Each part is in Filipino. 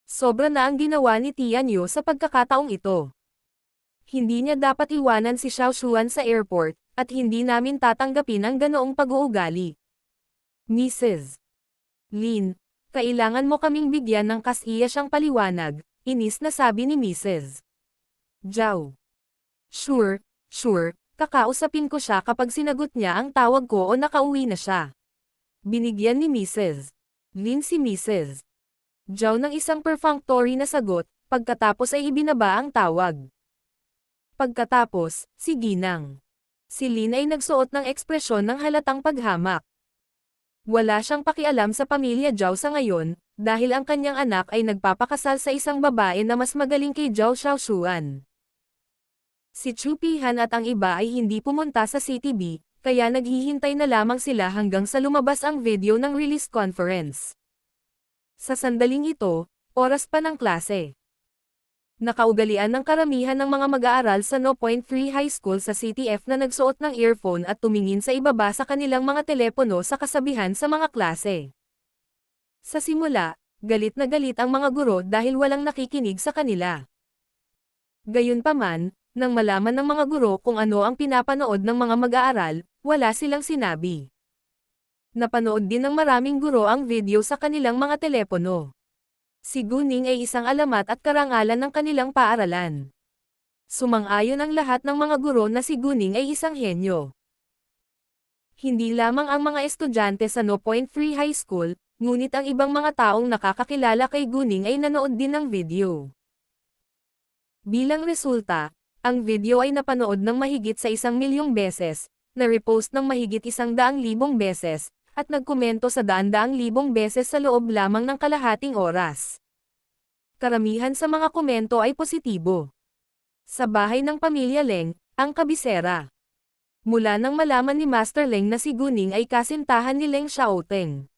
Sobra na ang ginawa ni Tianyo sa pagkakataong ito. Hindi niya dapat iwanan si Xiao Xuan sa airport, at hindi namin tatanggapin ang ganoong pag-uugali. Mrs. Lin, kailangan mo kaming bigyan ng kasiyas siyang paliwanag, inis na sabi ni Mrs. Zhao. Sure, kakausapin ko siya kapag sinagot niya ang tawag ko o nakauwi na siya. Binigyan ni Mrs. Lin si Mrs. Zhao ng isang perfunctory na sagot, pagkatapos ay ibinaba ang tawag. Pagkatapos, si Ginang. Si Lin ay nagsuot ng ekspresyon ng halatang paghamak. Wala siyang pakialam sa pamilya Zhao sa ngayon, dahil ang kanyang anak ay nagpapakasal sa isang babae na mas magaling kay Zhao Xiaoshuan. Si Chu Pihan at ang iba ay hindi pumunta sa CTB, kaya naghihintay na lamang sila hanggang sa lumabas ang video ng release conference. Sa sandaling ito, oras pa ng klase. Nakaugalian ng karamihan ng mga mag-aaral sa No. 3 High School sa CTF na nagsuot ng earphone at tumingin sa ibaba sa kanilang mga telepono sa kasabihan sa mga klase. Sa simula, galit na galit ang mga guro dahil walang nakikinig sa kanila. Gayunpaman, nang malaman ng mga guro kung ano ang pinapanood ng mga mag-aaral, wala silang sinabi. Napanood din ng maraming guro ang video sa kanilang mga telepono. Si Guning ay isang alamat at karangalan ng kanilang paaralan. Sumang-ayon ang lahat ng mga guro na si Guning ay isang henyo. Hindi lamang ang mga estudyante sa No. 3 High School, ngunit ang ibang mga taong nakakakilala kay Guning ay nanood din ng video. Bilang resulta, ang video ay napanood ng mahigit sa 1,000,000 beses, na-repost ng mahigit 100,000 beses, at nagkomento sa daan-daang libong beses sa loob lamang ng kalahating oras. Karamihan sa mga komento ay positibo. Sa bahay ng pamilya Leng, ang kabisera. Mula nang malaman ni Master Leng na si Guning ay kasintahan ni Leng Xiaoteng.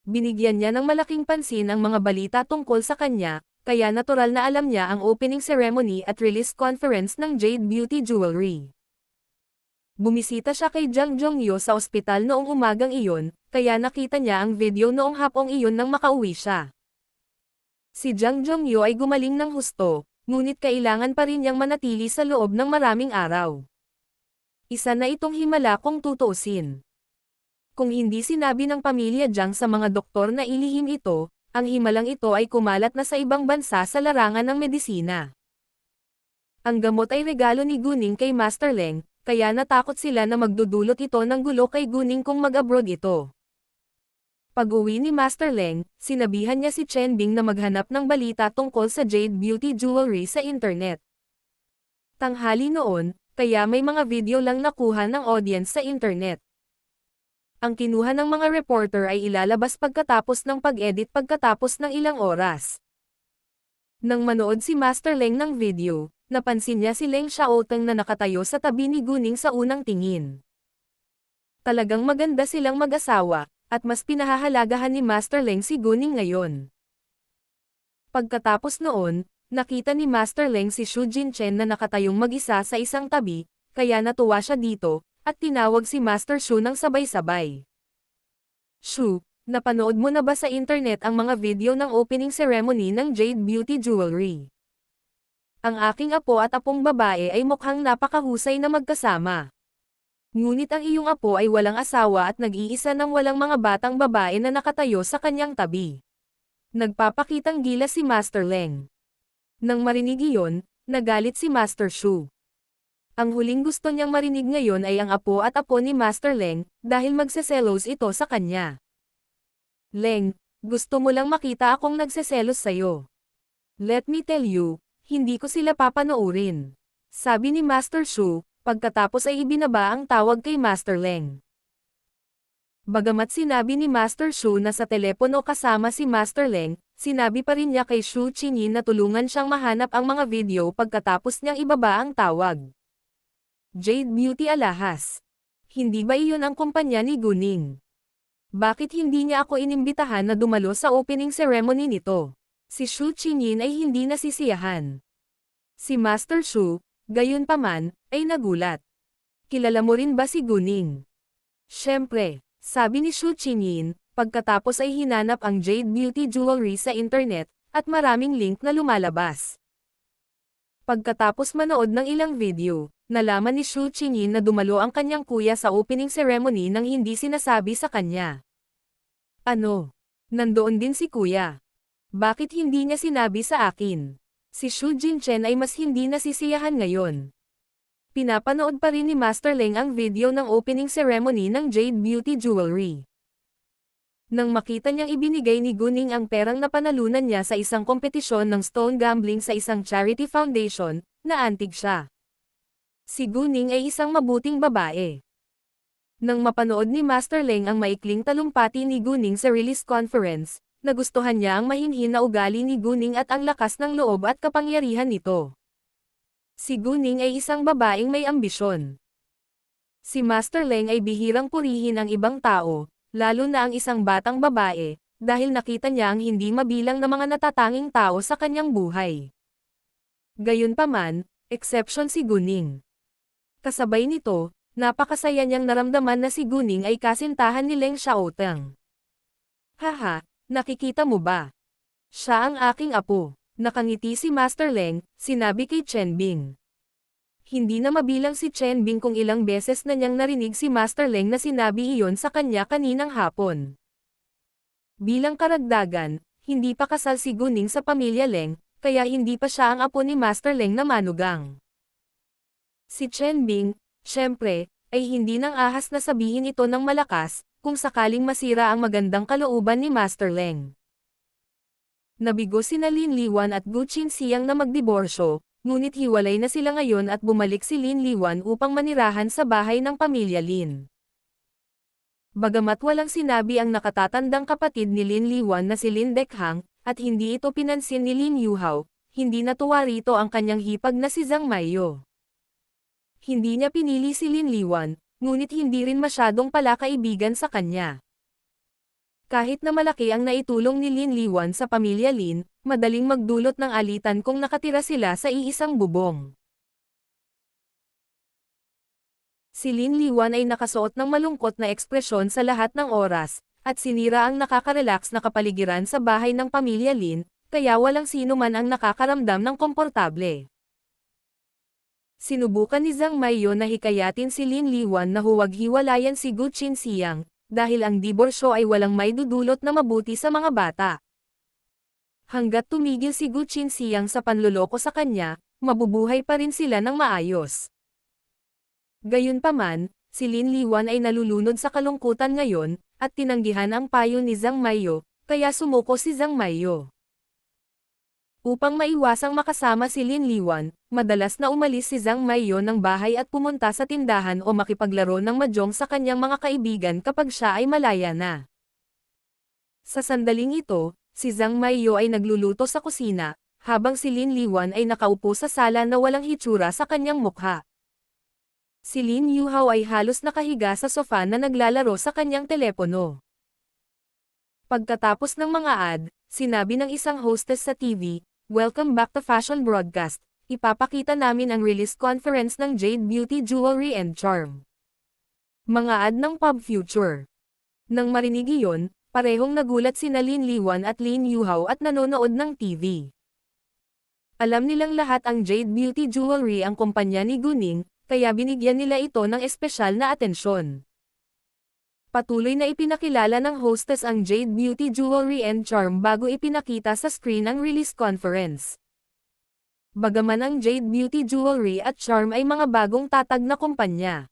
Binigyan niya ng malaking pansin ang mga balita tungkol sa kanya, kaya natural na alam niya ang opening ceremony at release conference ng Jade Beauty Jewelry. Bumisita siya kay Jang Jongyo sa ospital noong umagang iyon, kaya nakita niya ang video noong hapong iyon nang makauwi siya. Si Jang Jongyo ay gumaling ng husto, ngunit kailangan pa rin niyang manatili sa loob ng maraming araw. Isa na itong himala kung tutuusin. Kung hindi sinabi ng pamilya Jang sa mga doktor na ilihim ito, ang himalang ito ay kumalat na sa ibang bansa sa larangan ng medisina. Ang gamot ay regalo ni Guning kay Master Leng, kaya natakot sila na magdudulot ito ng gulo kay Guning kung mag-abroad ito. Pag-uwi ni Master Leng, sinabihan niya si Chen Bing na maghanap ng balita tungkol sa Jade Beauty Jewelry sa internet. Tanghali noon, kaya may mga video lang nakuha ng audience sa internet. Ang kinuha ng mga reporter ay ilalabas pagkatapos ng pag-edit pagkatapos ng ilang oras. Nang manood si Master Leng ng video, napansin niya si Leng Xiaoteng na nakatayo sa tabi ni Guning sa unang tingin. Talagang maganda silang mag-asawa, at mas pinahahalagahan ni Master Leng si Guning ngayon. Pagkatapos noon, nakita ni Master Leng si Xu Jinchen na nakatayong mag-isa sa isang tabi, kaya natuwa siya dito, at tinawag si Master Xu ng sabay-sabay. Xu, napanood mo na ba sa internet ang mga video ng opening ceremony ng Jade Beauty Jewelry? Ang aking apo at apong babae ay mukhang napakahusay na magkasama. Ngunit ang iyong apo ay walang asawa at nag-iisa ng walang mga batang babae na nakatayo sa kanyang tabi. Nagpapakitang gilas si Master Leng. Nang marinig iyon, nagalit si Master Xu. Ang huling gusto niyang marinig ngayon ay ang apo at apo ni Master Leng, dahil magseselos ito sa kanya. Leng, gusto mo lang makita akong nagseselos sa'yo. Let me tell you, hindi ko sila papanoorin. Sabi ni Master Xu, pagkatapos ay ibinaba ang tawag kay Master Leng. Bagamat sinabi ni Master Xu na sa telepono kasama si Master Leng, sinabi pa rin niya kay Xu Qingyin na tulungan siyang mahanap ang mga video pagkatapos niyang ibaba ang tawag. Jade Beauty alahas. Hindi ba iyon ang kumpanya ni Guning? Bakit hindi niya ako inimbitahan na dumalo sa opening ceremony nito? Si Xu Qingyin ay hindi nasisiyahan. Si Master Xu, gayunpaman, ay nagulat. Kilala mo rin ba si Guning? Siyempre, sabi ni Xu Qingyin, pagkatapos ay hinanap ang Jade Beauty Jewelry sa internet, at maraming link na lumalabas. Pagkatapos manood ng ilang video, nalaman ni Xu Qingyin na dumalo ang kanyang kuya sa opening ceremony nang hindi sinasabi sa kanya. Ano? Nandoon din si kuya. Bakit hindi niya sinabi sa akin? Si Xu Jinchen ay mas hindi nasisiyahan ngayon. Pinapanood pa rin ni Master Leng ang video ng opening ceremony ng Jade Beauty Jewelry. Nang makita niyang ibinigay ni Guning ang perang napanalunan niya sa isang kompetisyon ng stone gambling sa isang charity foundation, naantig siya. Si Guning ay isang mabuting babae. Nang mapanood ni Master Leng ang maikling talumpati ni Guning sa release conference, nagustuhan niya ang mahinhin na ugali ni Guning at ang lakas ng loob at kapangyarihan nito. Si Guning ay isang babaeng may ambisyon. Si Master Leng ay bihirang purihin ang ibang tao, lalo na ang isang batang babae, dahil nakita niya ang hindi mabilang na mga natatanging tao sa kanyang buhay. Gayunpaman, exception si Guning. Kasabay nito, napakasaya niyang naramdaman na si Guning ay kasintahan ni Leng Xiaoteng. Haha, nakikita mo ba? Siya ang aking apo. Nakangiti si Master Leng, sinabi kay Chen Bing. Hindi na mabilang si Chen Bing kung ilang beses na niyang narinig si Master Leng na sinabi iyon sa kanya kaninang hapon. Bilang karagdagan, hindi pa kasal si Guning sa pamilya Leng, kaya hindi pa siya ang apo ni Master Leng na manugang. Si Chen Bing, syempre, ay hindi nang ahas na sabihin ito ng malakas, kung sakaling masira ang magandang kalooban ni Master Leng. Nabigo sina Lin Liwan at Gu Qinxiang na magdiborsyo, ngunit hiwalay na sila ngayon at bumalik si Lin Liwan upang manirahan sa bahay ng pamilya Lin. Bagamat walang sinabi ang nakatatandang kapatid ni Lin Liwan na si Lin Dekhang, at hindi ito pinansin ni Lin Yuhao, hindi natuwa rito ang kanyang hipag na si Zhang Maiyo. Hindi niya pinili si Lin Liwan, ngunit hindi rin masyadong palakaibigan sa kanya. Kahit na malaki ang naitulong ni Lin Liwan sa pamilya Lin, madaling magdulot ng alitan kung nakatira sila sa iisang bubong. Si Lin Liwan ay nakasuot ng malungkot na ekspresyon sa lahat ng oras, at sinira ang nakaka-relax na kapaligiran sa bahay ng pamilya Lin, kaya walang sino man ang nakakaramdam ng komportable. Sinubukan ni Zhang Maiyo na hikayatin si Lin Liwan na huwag hiwalayan si Gu Qinxiang, dahil ang diborsyo ay walang maidudulot na mabuti sa mga bata. Hanggat tumigil si Gu Qinxiang sa panloloko sa kanya, mabubuhay pa rin sila ng maayos. Gayunpaman, si Lin Liwan ay nalulunod sa kalungkutan ngayon, at tinanggihan ang payo ni Zhang Maiyo, kaya sumuko si Zhang Maiyo. Upang maiwasang makasama si Lin Liwan, madalas na umalis si Zhang Maiyo ng bahay at pumunta sa tindahan o makipaglaro ng mahjong sa kanyang mga kaibigan kapag siya ay malaya na. Sa sandaling ito, si Zhang Maiyo ay nagluluto sa kusina, habang si Lin Liwan ay nakaupo sa sala na walang hitsura sa kanyang mukha. Si Lin Yuhao ay halos nakahiga sa sofa na naglalaro sa kanyang telepono. Pagkatapos ng mga ad, sinabi ng isang hostess sa TV, "Welcome back to Fashion Broadcast. Ipapakita namin ang release conference ng Jade Beauty Jewelry and Charm." Mga ad ng Pub Future. Nang marinig iyon, parehong nagulat sina Lin Liwan at Lin Yuhao at nanonood ng TV. Alam nilang lahat ang Jade Beauty Jewelry ang kumpanya ni Guning, kaya binigyan nila ito ng espesyal na atensyon. Patuloy na ipinakilala ng hostess ang Jade Beauty Jewelry and Charm bago ipinakita sa screen ang release conference. Bagaman ang Jade Beauty Jewelry at Charm ay mga bagong tatag na kumpanya,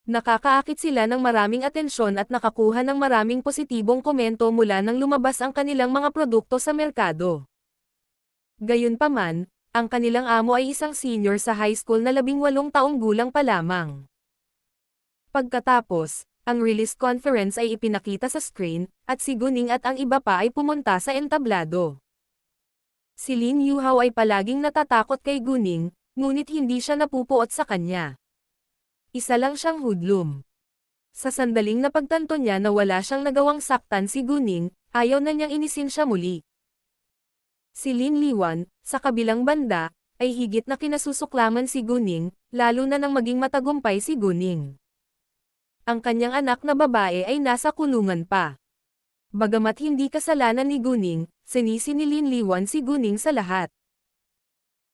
nakakaakit sila ng maraming atensyon at nakakuha ng maraming positibong komento mula nang lumabas ang kanilang mga produkto sa merkado. Gayunpaman, ang kanilang amo ay isang senior sa high school na 18 taong gulang pa lamang. Pagkatapos, ang release conference ay ipinakita sa screen, at si Guning at ang iba pa ay pumunta sa entablado. Si Lin Yuhao ay palaging natatakot kay Guning, ngunit hindi siya napupuot sa kanya. Isa lang siyang hoodlum. Sa sandaling napagtanto niya na wala siyang nagawang saktan si Guning, ayaw na niyang inisin siya muli. Si Lin Liwan, sa kabilang banda, ay higit na kinasusuklaman si Guning, lalo na nang maging matagumpay si Guning. Ang kanyang anak na babae ay nasa kulungan pa. Bagamat hindi kasalanan ni Guning, sinisi ni Lin Liwan si Guning sa lahat.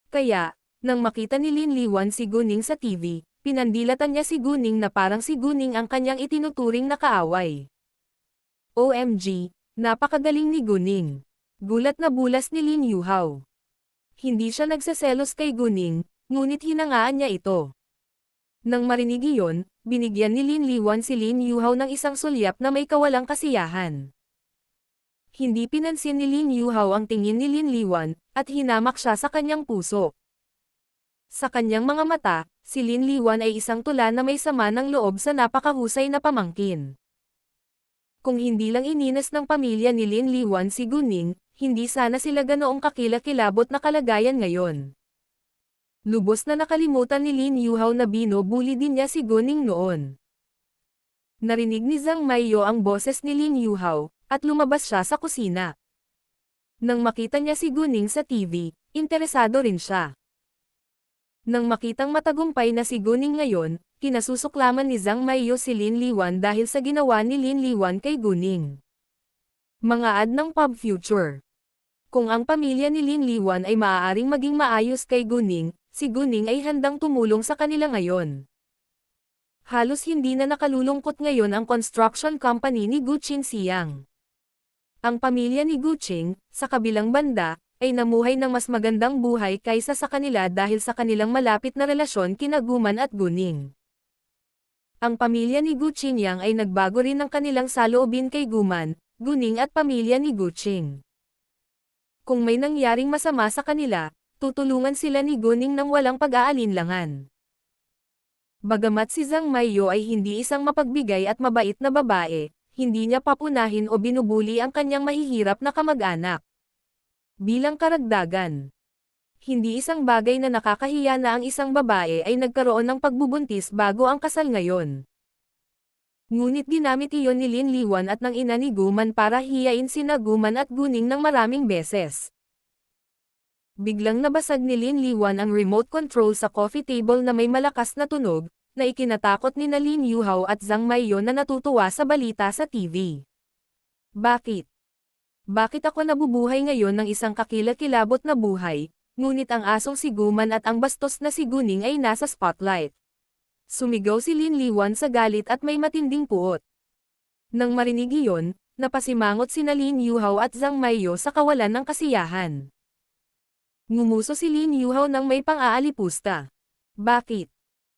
Kaya, nang makita ni Lin Liwan si Guning sa TV, pinandilatan niya si Guning na parang si Guning ang kanyang itinuturing na kaaway. OMG, napakagaling ni Guning. Gulat na bulas ni Lin Yuhao. Hindi siya nagseselos kay Guning, ngunit hinangaan niya ito. Nang marinig iyon, binigyan ni Lin Liwan si Lin Yuhao ng isang sulyap na may kawalang kasiyahan. Hindi pinansin ni Lin Yuhao ang tingin ni Lin Liwan, at hinamak siya sa kanyang puso. Sa kanyang mga mata, si Lin Liwan ay isang tula na may sama ng loob sa napakahusay na pamangkin. Kung hindi lang ininas ng pamilya ni Lin Liwan si Guning, hindi sana sila ganoong kakilakilabot na kalagayan ngayon. Lubos na nakalimutan ni Lin Yuhao na binubuli din niya si Guning noon. Narinig ni Zhang Maiyo ang boses ni Lin Yuhao, at lumabas siya sa kusina. Nang makita niya si Guning sa TV, interesado rin siya. Nang makitang matagumpay na si Guning ngayon, kinasusuklaman ni Zhang Maiyo si Lin Liwan dahil sa ginawa ni Lin Liwan kay Guning. Mga ad ng Pub Future. Kung ang pamilya ni Lin Liwan ay maaaring maging maayos kay Guning, si Guning ay handang tumulong sa kanila ngayon. Halos hindi na nakalulungkot ngayon ang construction company ni Guqing Siang. Ang pamilya ni Guqing, sa kabilang banda, ay namuhay ng mas magandang buhay kaysa sa kanila dahil sa kanilang malapit na relasyon kina Guman at Guning. Ang pamilya ni Guqing Yang ay nagbago rin ng kanilang saloobin kay Guman, Guning at pamilya ni Guqing. Kung may nangyaring masama sa kanila, tutulungan sila ni Guning ng walang pag-aalinlangan. Bagamat si Zhang Maiyo ay hindi isang mapagbigay at mabait na babae, hindi niya papunahin o binubuli ang kanyang mahihirap na kamag-anak. Bilang karagdagan, hindi isang bagay na nakakahiya na ang isang babae ay nagkaroon ng pagbubuntis bago ang kasal ngayon. Ngunit ginamit iyon ni Lin Liwan at ng ina ni Guman para hiyain sina Guman at Guning ng maraming beses. Biglang nabasag ni Lin Liwan ang remote control sa coffee table na may malakas na tunog, na ikinatakot ni na Lin Yuhao at Zhang Maiyo na natutuwa sa balita sa TV. Bakit? Bakit ako nabubuhay ngayon ng isang kakilakilabot na buhay, ngunit ang asong si Guman at ang bastos na si Guning ay nasa spotlight? Sumigaw si Lin Liwan sa galit at may matinding puot. Nang marinig iyon, napasimangot sina Lin Yuhao at Zhang Maiyo sa kawalan ng kasiyahan. Ngumuso si Lin Yuhao ng may pang-aalipusta. Bakit?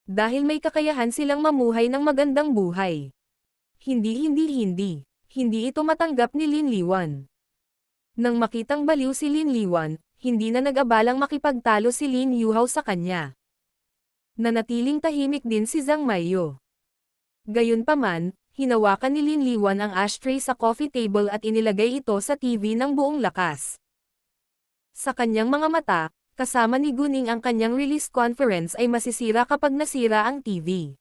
Dahil may kakayahan silang mamuhay ng magandang buhay. Hindi ito matanggap ni Lin Liwan. Nang makitang baliw si Lin Liwan, hindi na nag-abalang makipagtalo si Lin Yuhao sa kanya. Nanatiling tahimik din si Zhang Maiyo. Gayunpaman, hinawakan ni Lin Liwan ang ashtray sa coffee table at inilagay ito sa TV ng buong lakas. Sa kanyang mga mata, kasama ni Guning ang kanyang release conference ay masisira kapag nasira ang TV.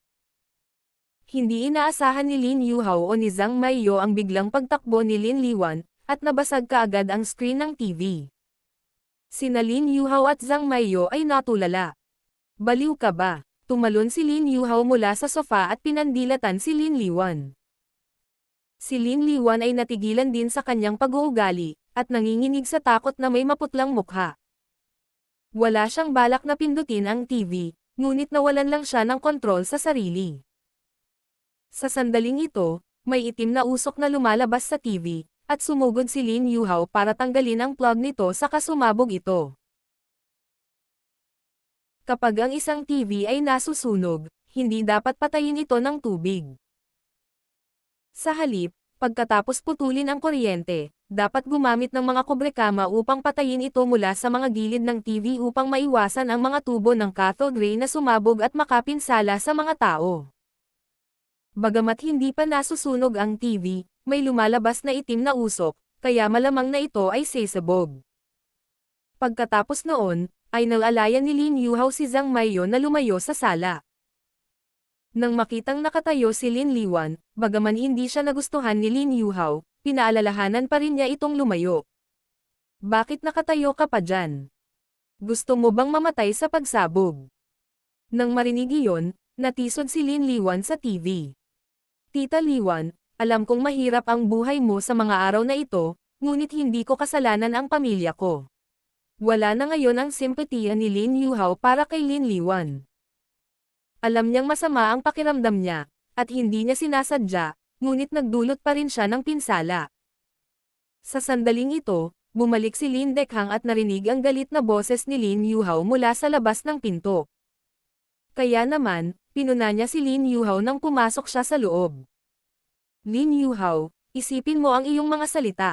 Hindi inaasahan ni Lin Yuhao o ni Zhang Maiyo ang biglang pagtakbo ni Lin Liwan, at nabasag kaagad ang screen ng TV. Sina Lin Yuhao at Zhang Maiyo ay natulala. Baliw ka ba? Tumalon si Lin Yuhao mula sa sofa at pinandilatan si Lin Liwan. Si Lin Liwan ay natigilan din sa kanyang pag-uugali, at nanginginig sa takot na may maputlang mukha. Wala siyang balak na pindutin ang TV, ngunit nawalan lang siya ng kontrol sa sarili. Sa sandaling ito, may itim na usok na lumalabas sa TV, at sumugod si Lin Yuhao para tanggalin ang plug nito saka sumabog ito. Kapag ang isang TV ay nasusunog, hindi dapat patayin ito ng tubig. Sa halip, pagkatapos putulin ang kuryente, dapat gumamit ng mga kubrekama upang patayin ito mula sa mga gilid ng TV upang maiwasan ang mga tubo ng cathode ray na sumabog at makapinsala sa mga tao. Bagamat hindi pa nasusunog ang TV, may lumalabas na itim na usok, kaya malamang na ito ay sesabog. Pagkatapos noon, ay nalalayan ni Lin Yuhao si Zhang Maiyo na lumayo sa sala. Nang makitang nakatayo si Lin Liwan, bagaman hindi siya nagustuhan ni Lin Yuhao, pinaalalahanan pa rin niya itong lumayo. Bakit nakatayo ka pa dyan? Gusto mo bang mamatay sa pagsabog? Nang marinig iyon, natisod si Lin Liwan sa TV. Tita Liwan, Alam kong mahirap ang buhay mo sa mga araw na ito, ngunit hindi ko kasalanan ang pamilya ko. Wala na ngayon ang simpatiya ni Lin Yuhao para kay Lin Liwan. Alam niyang masama ang pakiramdam niya, at hindi niya sinasadya, ngunit nagdulot pa rin siya ng pinsala. Sa sandaling ito, bumalik si Lin Dekhang at narinig ang galit na boses ni Lin Yuhao mula sa labas ng pinto. Kaya naman, pinuna niya si Lin Yuhao nang pumasok siya sa loob. Lin Yuhao, isipin mo ang iyong mga salita.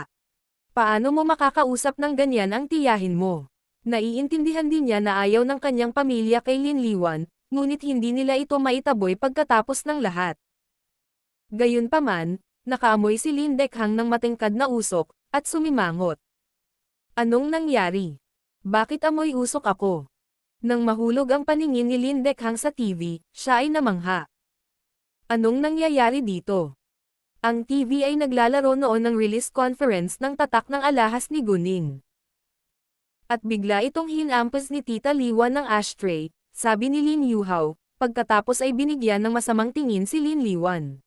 Paano mo makakausap ng ganyan ang tiyahin mo? Naiintindihan din niya na ayaw ng kanyang pamilya kay Lin Liwan, ngunit hindi nila ito maitaboy pagkatapos ng lahat. Gayunpaman, nakaamoy si Lin Dekhang ng matingkad na usok, at sumimangot. Anong nangyari? Bakit amoy usok ako? Nang mahulog ang paningin ni Lin Dekhang sa TV, siya ay namangha. Anong nangyayari dito? Ang TV ay naglalaro noon ng release conference ng tatak ng alahas ni Guning. At bigla itong hinampas ni Tita Liwan ng ashtray, sabi ni Lin Yuhao, pagkatapos ay binigyan ng masamang tingin si Lin Liwan.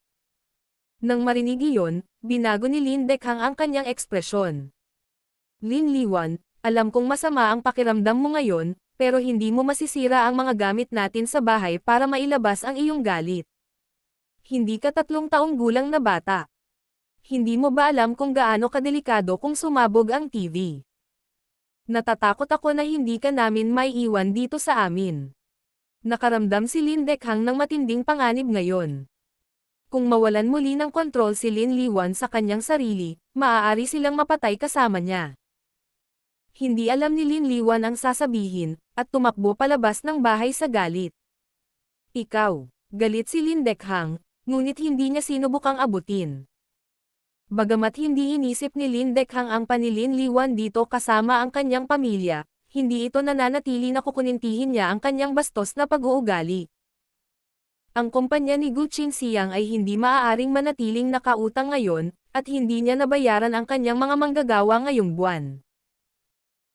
Nang marinig iyon, binago ni Lin Dekhang ang kanyang ekspresyon. Lin Liwan, alam kong masama ang pakiramdam mo ngayon, pero hindi mo masisira ang mga gamit natin sa bahay para mailabas ang iyong galit. Hindi ka 3 taong gulang na bata. Hindi mo ba alam kung gaano kadelikado kung sumabog ang TV? Natatakot ako na hindi ka namin maiiwan dito sa amin. Nakaramdam si Lin Dekhang ng matinding panganib ngayon. Kung mawalan muli ng kontrol si Lin Liwan sa kanyang sarili, maaari silang mapatay kasama niya. Hindi alam ni Lin Liwan ang sasabihin, at tumakbo palabas ng bahay sa galit. Ikaw, galit si Lin Dekhang, ngunit hindi niya sinubukang abutin. Bagamat hindi inisip ni Lin Dekhang ang panilin Liwan dito kasama ang kanyang pamilya, hindi ito nananatili na kukunintihin niya ang kanyang bastos na pag-uugali. Ang kumpanya ni Gu Qinxiang ay hindi maaaring manatiling nakautang ngayon, at hindi niya nabayaran ang kanyang mga manggagawa ngayong buwan.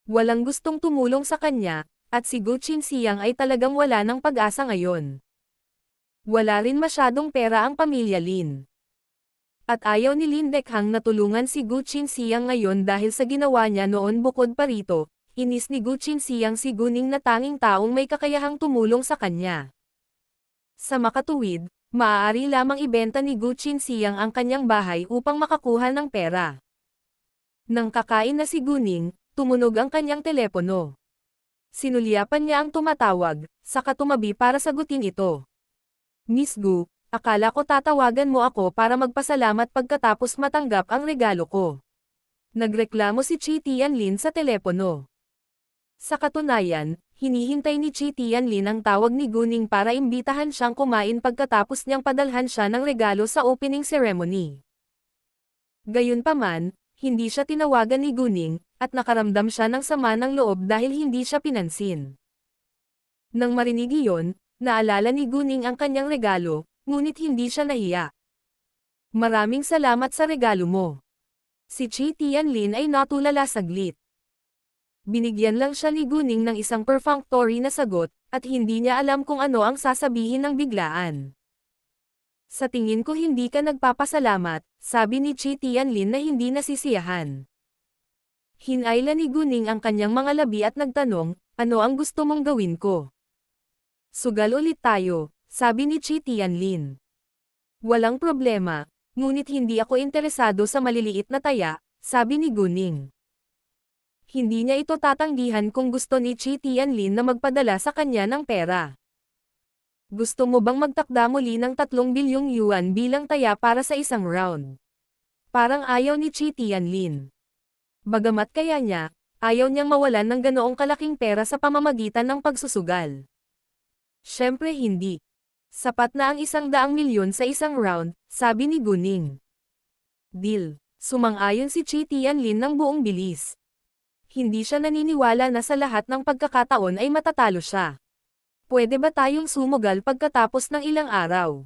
Walang gustong tumulong sa kanya, at si Gu Qinxiang ay talagang wala ng pag-asa ngayon. Wala rin masyadong pera ang pamilya Lin. At ayaw ni Lin Dekhang na tulungan si Gu Qinxiang ngayon dahil sa ginawa niya noon. Bukod pa rito, inis ni Gu Qinxiang si Guning na tanging taong may kakayahang tumulong sa kanya. Sa makatuwid, maaari lamang ibenta ni Gu Qinxiang ang kanyang bahay upang makakuha ng pera. Nang kakain na si Guning, tumunog ang kanyang telepono. Sinulyapan niya ang tumatawag, saka tumabi para sagutin ito. Miss Gu, akala ko tatawagan mo ako para magpasalamat pagkatapos matanggap ang regalo ko. Nagreklamo si Chi Tianlin sa telepono. Sa katunayan, hinihintay ni Chi Tianlin ang tawag ni Guning para imbitahan siyang kumain pagkatapos niyang padalhan siya ng regalo sa opening ceremony. Gayunpaman, hindi siya tinawagan ni Guning, at nakaramdam siya ng sama ng loob dahil hindi siya pinansin. Nang marinig iyon, naalala ni Guning ang kanyang regalo, ngunit hindi siya nahiya. Maraming salamat sa regalo mo. Si Chi Tianlin ay natulala saglit. Binigyan lang siya ni Guning ng isang perfunctory na sagot, at hindi niya alam kung ano ang sasabihin ng biglaan. Sa tingin ko hindi ka nagpapasalamat, sabi ni Chi Tianlin na hindi nasisiyahan. Hinayla ni Guning ang kanyang mga labi at nagtanong, ano ang gusto mong gawin ko? Sugal ulit tayo, sabi ni Chi Tianlin. Walang problema, ngunit hindi ako interesado sa maliliit na taya, sabi ni Guning. Hindi niya ito tatanggihan kung gusto ni Chi Tianlin na magpadala sa kanya ng pera. Gusto mo bang magtakda muli ng 3 bilyong yuan bilang taya para sa isang round? Parang ayaw ni Chi Tianlin. Bagamat kaya niya, ayaw niyang mawalan ng ganoong kalaking pera sa pamamagitan ng pagsusugal. Siyempre hindi. Sapat na ang 100 milyon sa isang round, sabi ni Guning. Deal. Sumang-ayon si Chi Tianlin ng buong bilis. Hindi siya naniniwala na sa lahat ng pagkakataon ay matatalo siya. Pwede ba tayong sumugal pagkatapos ng ilang araw?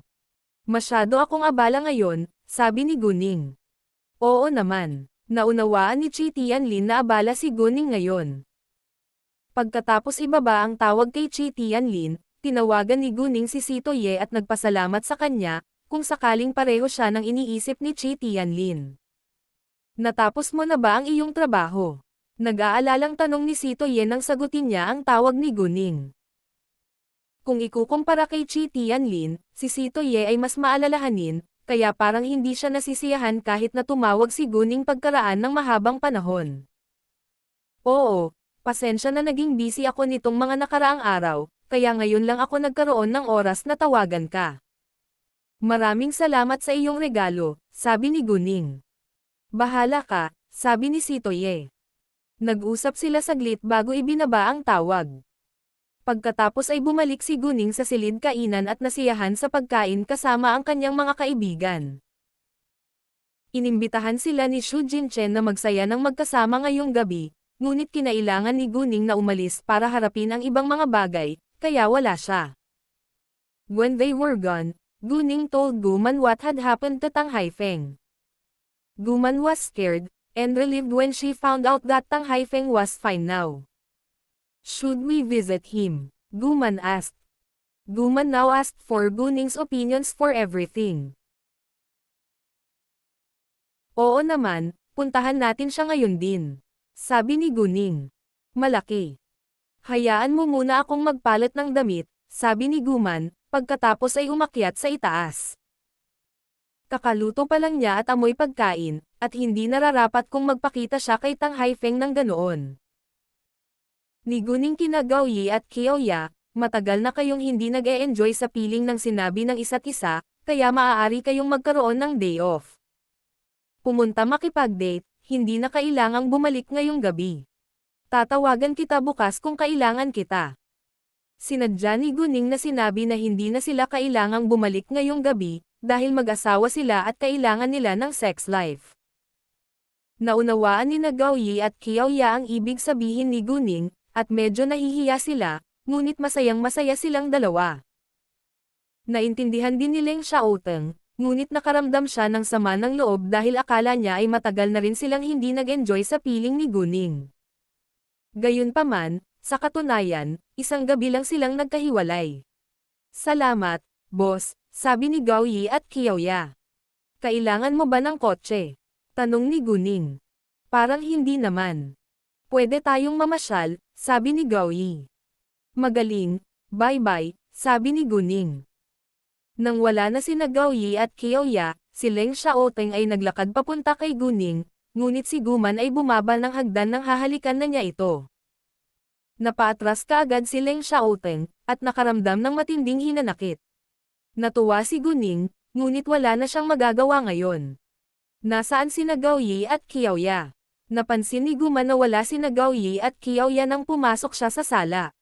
Masyado akong abala ngayon, sabi ni Guning. Oo naman. Naunawaan ni Chi Tianlin na abala si Guning ngayon. Pagkatapos ibaba ang tawag kay Chi Tianlin, tinawagan ni Guning si Sito Ye at nagpasalamat sa kanya, kung sakaling pareho siya ng iniisip ni Chi Tianlin. Natapos mo na ba ang iyong trabaho? Nag-aalalang tanong ni Sito Ye nang sagutin niya ang tawag ni Guning. Kung ikukumpara kay Chi Tianlin, si Sito Ye ay mas maalalahanin, kaya parang hindi siya nasisiyahan kahit na tumawag si Guning pagkaraan ng mahabang panahon. Oo, pasensya na naging busy ako nitong mga nakaraang araw, kaya ngayon lang ako nagkaroon ng oras na tawagan ka. Maraming salamat sa iyong regalo, sabi ni Guning. Bahala ka, sabi ni Sito Ye. Nag-usap sila saglit bago ibinaba ang tawag. Pagkatapos ay bumalik si Guning sa silid kainan at nasiyahan sa pagkain kasama ang kanyang mga kaibigan. Inimbitahan sila ni Xu Jinchen na magsaya ng magkasama ngayong gabi, ngunit kinailangan ni Guning na umalis para harapin ang ibang mga bagay, kaya wala siya. When they were gone, Guning told Guman what had happened to Tang Haifeng. Guman was scared, and relieved when she found out that Tang Haifeng was fine now. Should we visit him? Guman asked. Guman now asked for Guning's opinions for everything. Oo naman, puntahan natin siya ngayon din. Sabi ni Guning. Malaki. Hayaan mo muna akong magpalit ng damit, sabi ni Guman, pagkatapos ay umakyat sa itaas. Kakaluto pa lang niya at amoy pagkain, at hindi nararapat kung magpakita siya kay Tang Haifeng ng ganoon. Ni Guning kina Gao Yi at Qiao Ya, matagal na kayong hindi nag-e-enjoy sa piling ng sinabi ng isa't isa, kaya maaari kayong magkaroon ng day off. Pumunta makipag-date, hindi na kailangang bumalik ngayong gabi. Tatawagan kita bukas kung kailangan kita. Sinadya ni Guning na sinabi na hindi na sila kailangang bumalik ngayong gabi, dahil mag-asawa sila at kailangan nila ng sex life. Naunawaan ni Gao Yi at Qiao Ya ang ibig sabihin ni Guning, at medyo nahihiya sila, ngunit masayang-masaya silang dalawa. Naintindihan din ni Leng Xiaoteng, ngunit nakaramdam siya ng sama ng loob dahil akala niya ay matagal na rin silang hindi nag-enjoy sa piling ni Guning. Gayunpaman, sa katunayan, isang gabi lang silang nagkahiwalay. Salamat, boss, sabi ni Gao Yi at Qiao Ya. Kailangan mo ba ng kotse? Tanong ni Guning. Parang hindi naman. Pwede tayong mamasyal, sabi ni Gao Yi. Magaling, bye-bye, sabi ni Guning. Nang wala na sina Gao Yi at Qiao Ya, si Leng Xiaoteng ay naglakad papunta kay Guning, ngunit si Guman ay bumaba ng hagdan nang hahalikan na niya ito. Napaatras kaagad si Leng Xiaoteng, at nakaramdam ng matinding hinanakit. Natuwa si Guning, ngunit wala na siyang magagawa ngayon. Nasaan sina Gao Yi at Qiao Ya? Napansin ni Guman na wala sina Gao Yi at Qiao Ya nang pumasok siya sa sala.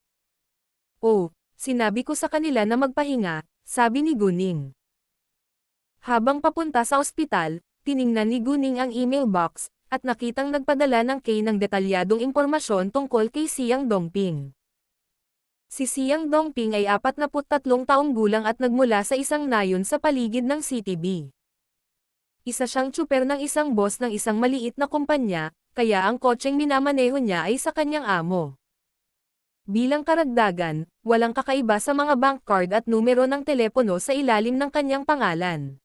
Oh, sinabi ko sa kanila na magpahinga, sabi ni Guning. Habang papunta sa ospital, tiningnan ni Guning ang email box, at nakitang nagpadala ng Kay ng detalyadong impormasyon tungkol kay Siang Dongping. Si Siang Dongping ay 43 taong gulang at nagmula sa isang nayon sa paligid ng CTB. Isa siyang tsuper ng isang boss ng isang maliit na kumpanya, kaya ang kotseng minamaneho niya ay sa kanyang amo. Bilang karagdagan, walang kakaiba sa mga bank card at numero ng telepono sa ilalim ng kanyang pangalan.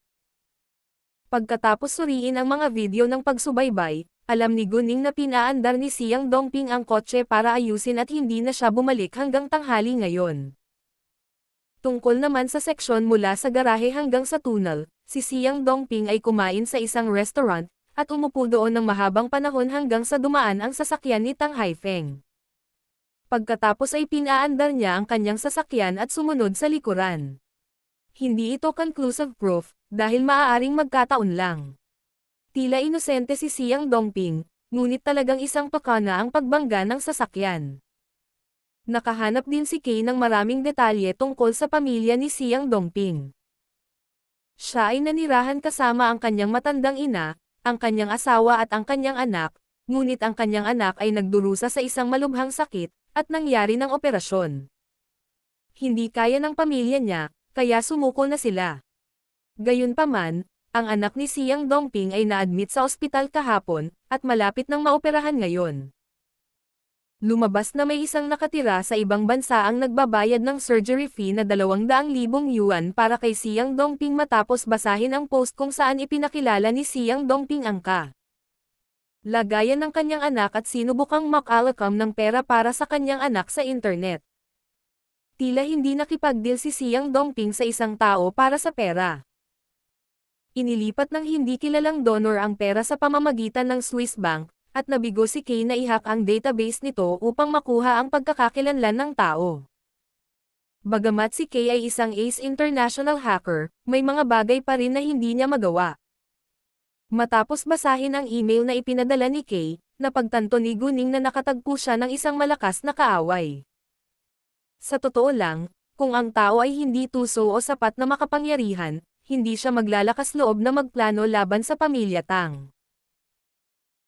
Pagkatapos suriin ang mga video ng pagsubaybay, alam ni Guning na pinaandar ni Siang Dongping ang kotse para ayusin at hindi na siya bumalik hanggang tanghali ngayon. Tungkol naman sa seksyon mula sa garahe hanggang sa tunnel, si Siang Dongping ay kumain sa isang restaurant, at umupo doon ng mahabang panahon hanggang sa dumaan ang sasakyan ni Tang Haifeng. Pagkatapos ay pinaandar niya ang kanyang sasakyan at sumunod sa likuran. Hindi ito conclusive proof, dahil maaaring magkataon lang. Tila inosente si Siang Dongping, ngunit talagang isang pakana ang pagbangga ng sasakyan. Nakahanap din si Kay ng maraming detalye tungkol sa pamilya ni Siang Dongping. Siya ay nanirahan kasama ang kanyang matandang ina, ang kanyang asawa at ang kanyang anak, ngunit ang kanyang anak ay nagdurusa sa isang malubhang sakit, at nangyari ng operasyon. Hindi kaya ng pamilya niya, kaya sumuko na sila. Gayunpaman, ang anak ni Siang Dongping ay na-admit sa ospital kahapon, at malapit nang maoperahan ngayon. Lumabas na may isang nakatira sa ibang bansa ang nagbabayad ng surgery fee na 200,000 yuan para kay Siang Dongping matapos basahin ang post kung saan ipinakilala ni Siang Dongping ang lagayan ng kanyang anak at sinubukang makalakam ng pera para sa kanyang anak sa internet. Tila hindi nakipagdeal si Siang Dongping sa isang tao para sa pera. Inilipat ng hindi kilalang donor ang pera sa pamamagitan ng Swiss bank, at nabigo si Kay na i-hack ang database nito upang makuha ang pagkakakilanlan ng tao. Bagamat si Kay ay isang ace international hacker, may mga bagay pa rin na hindi niya magawa. Matapos basahin ang email na ipinadala ni Kay, napagtanto ni Guning na nakatagpo siya ng isang malakas na kaaway. Sa totoo lang, kung ang tao ay hindi tuso o sapat na makapangyarihan, hindi siya maglalakas loob na magplano laban sa pamilya Tang.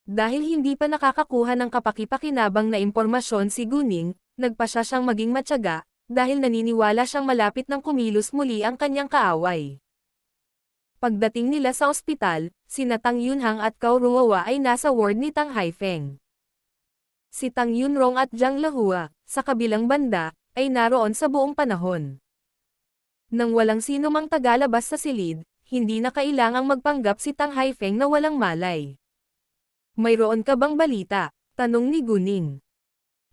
Dahil hindi pa nakakakuha ng kapaki-pakinabang na impormasyon si Guning, nagpasya siyang maging matyaga, dahil naniniwala siyang malapit ng kumilos muli ang kanyang kaaway. Pagdating nila sa ospital, sina Tang Yunhang at Cao Ruowa ay nasa ward ni Tang Haifeng. Si Tang Yunrong at Jiang Lahua, sa kabilang banda, ay naroon sa buong panahon. Nang walang sino mang tagalabas sa silid, hindi na kailangang magpanggap si Tang Haifeng na walang malay. Mayroon ka bang balita? Tanong ni Guning.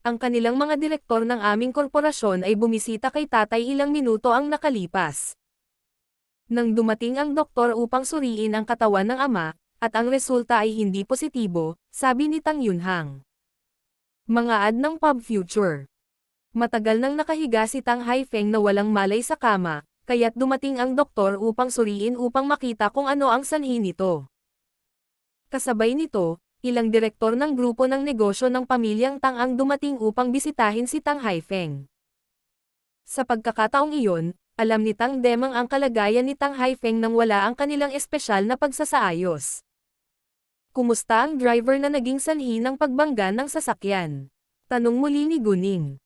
Ang kanilang mga direktor ng aming korporasyon ay bumisita kay tatay ilang minuto ang nakalipas. Nang dumating ang doktor upang suriin ang katawan ng ama, at ang resulta ay hindi positibo, sabi ni Tang Yunhang. Mga ad ng Pub Future. Matagal nang nakahiga si Tang Haifeng na walang malay sa kama, kaya't dumating ang doktor upang suriin upang makita kung ano ang sanhi nito. Kasabay nito, ilang direktor ng grupo ng negosyo ng pamilyang Tang ang dumating upang bisitahin si Tang Haifeng. Sa pagkakataong iyon, alam ni Tang Demang ang kalagayan ni Tang Haifeng nang wala ang kanilang espesyal na pagsasaayos. Kumusta ang driver na naging sanhi ng pagbangga ng sasakyan? Tanong muli ni Guning.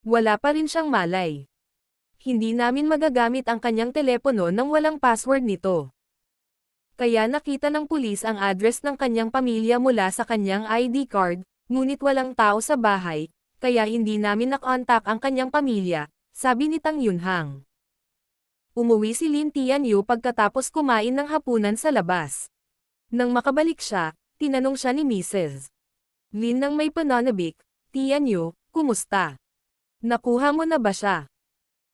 Wala pa rin siyang malay. Hindi namin magagamit ang kanyang telepono nang walang password nito. Kaya nakita ng pulis ang address ng kanyang pamilya mula sa kanyang ID card, ngunit walang tao sa bahay, kaya hindi namin nakontak ang kanyang pamilya, sabi ni Tang Yunhang. Umuwi si Lin Tianyu pagkatapos kumain ng hapunan sa labas. Nang makabalik siya, tinanong siya ni Mrs. Lin nang may pananabik, "Tianyu, kumusta? Nakuha mo na ba siya?"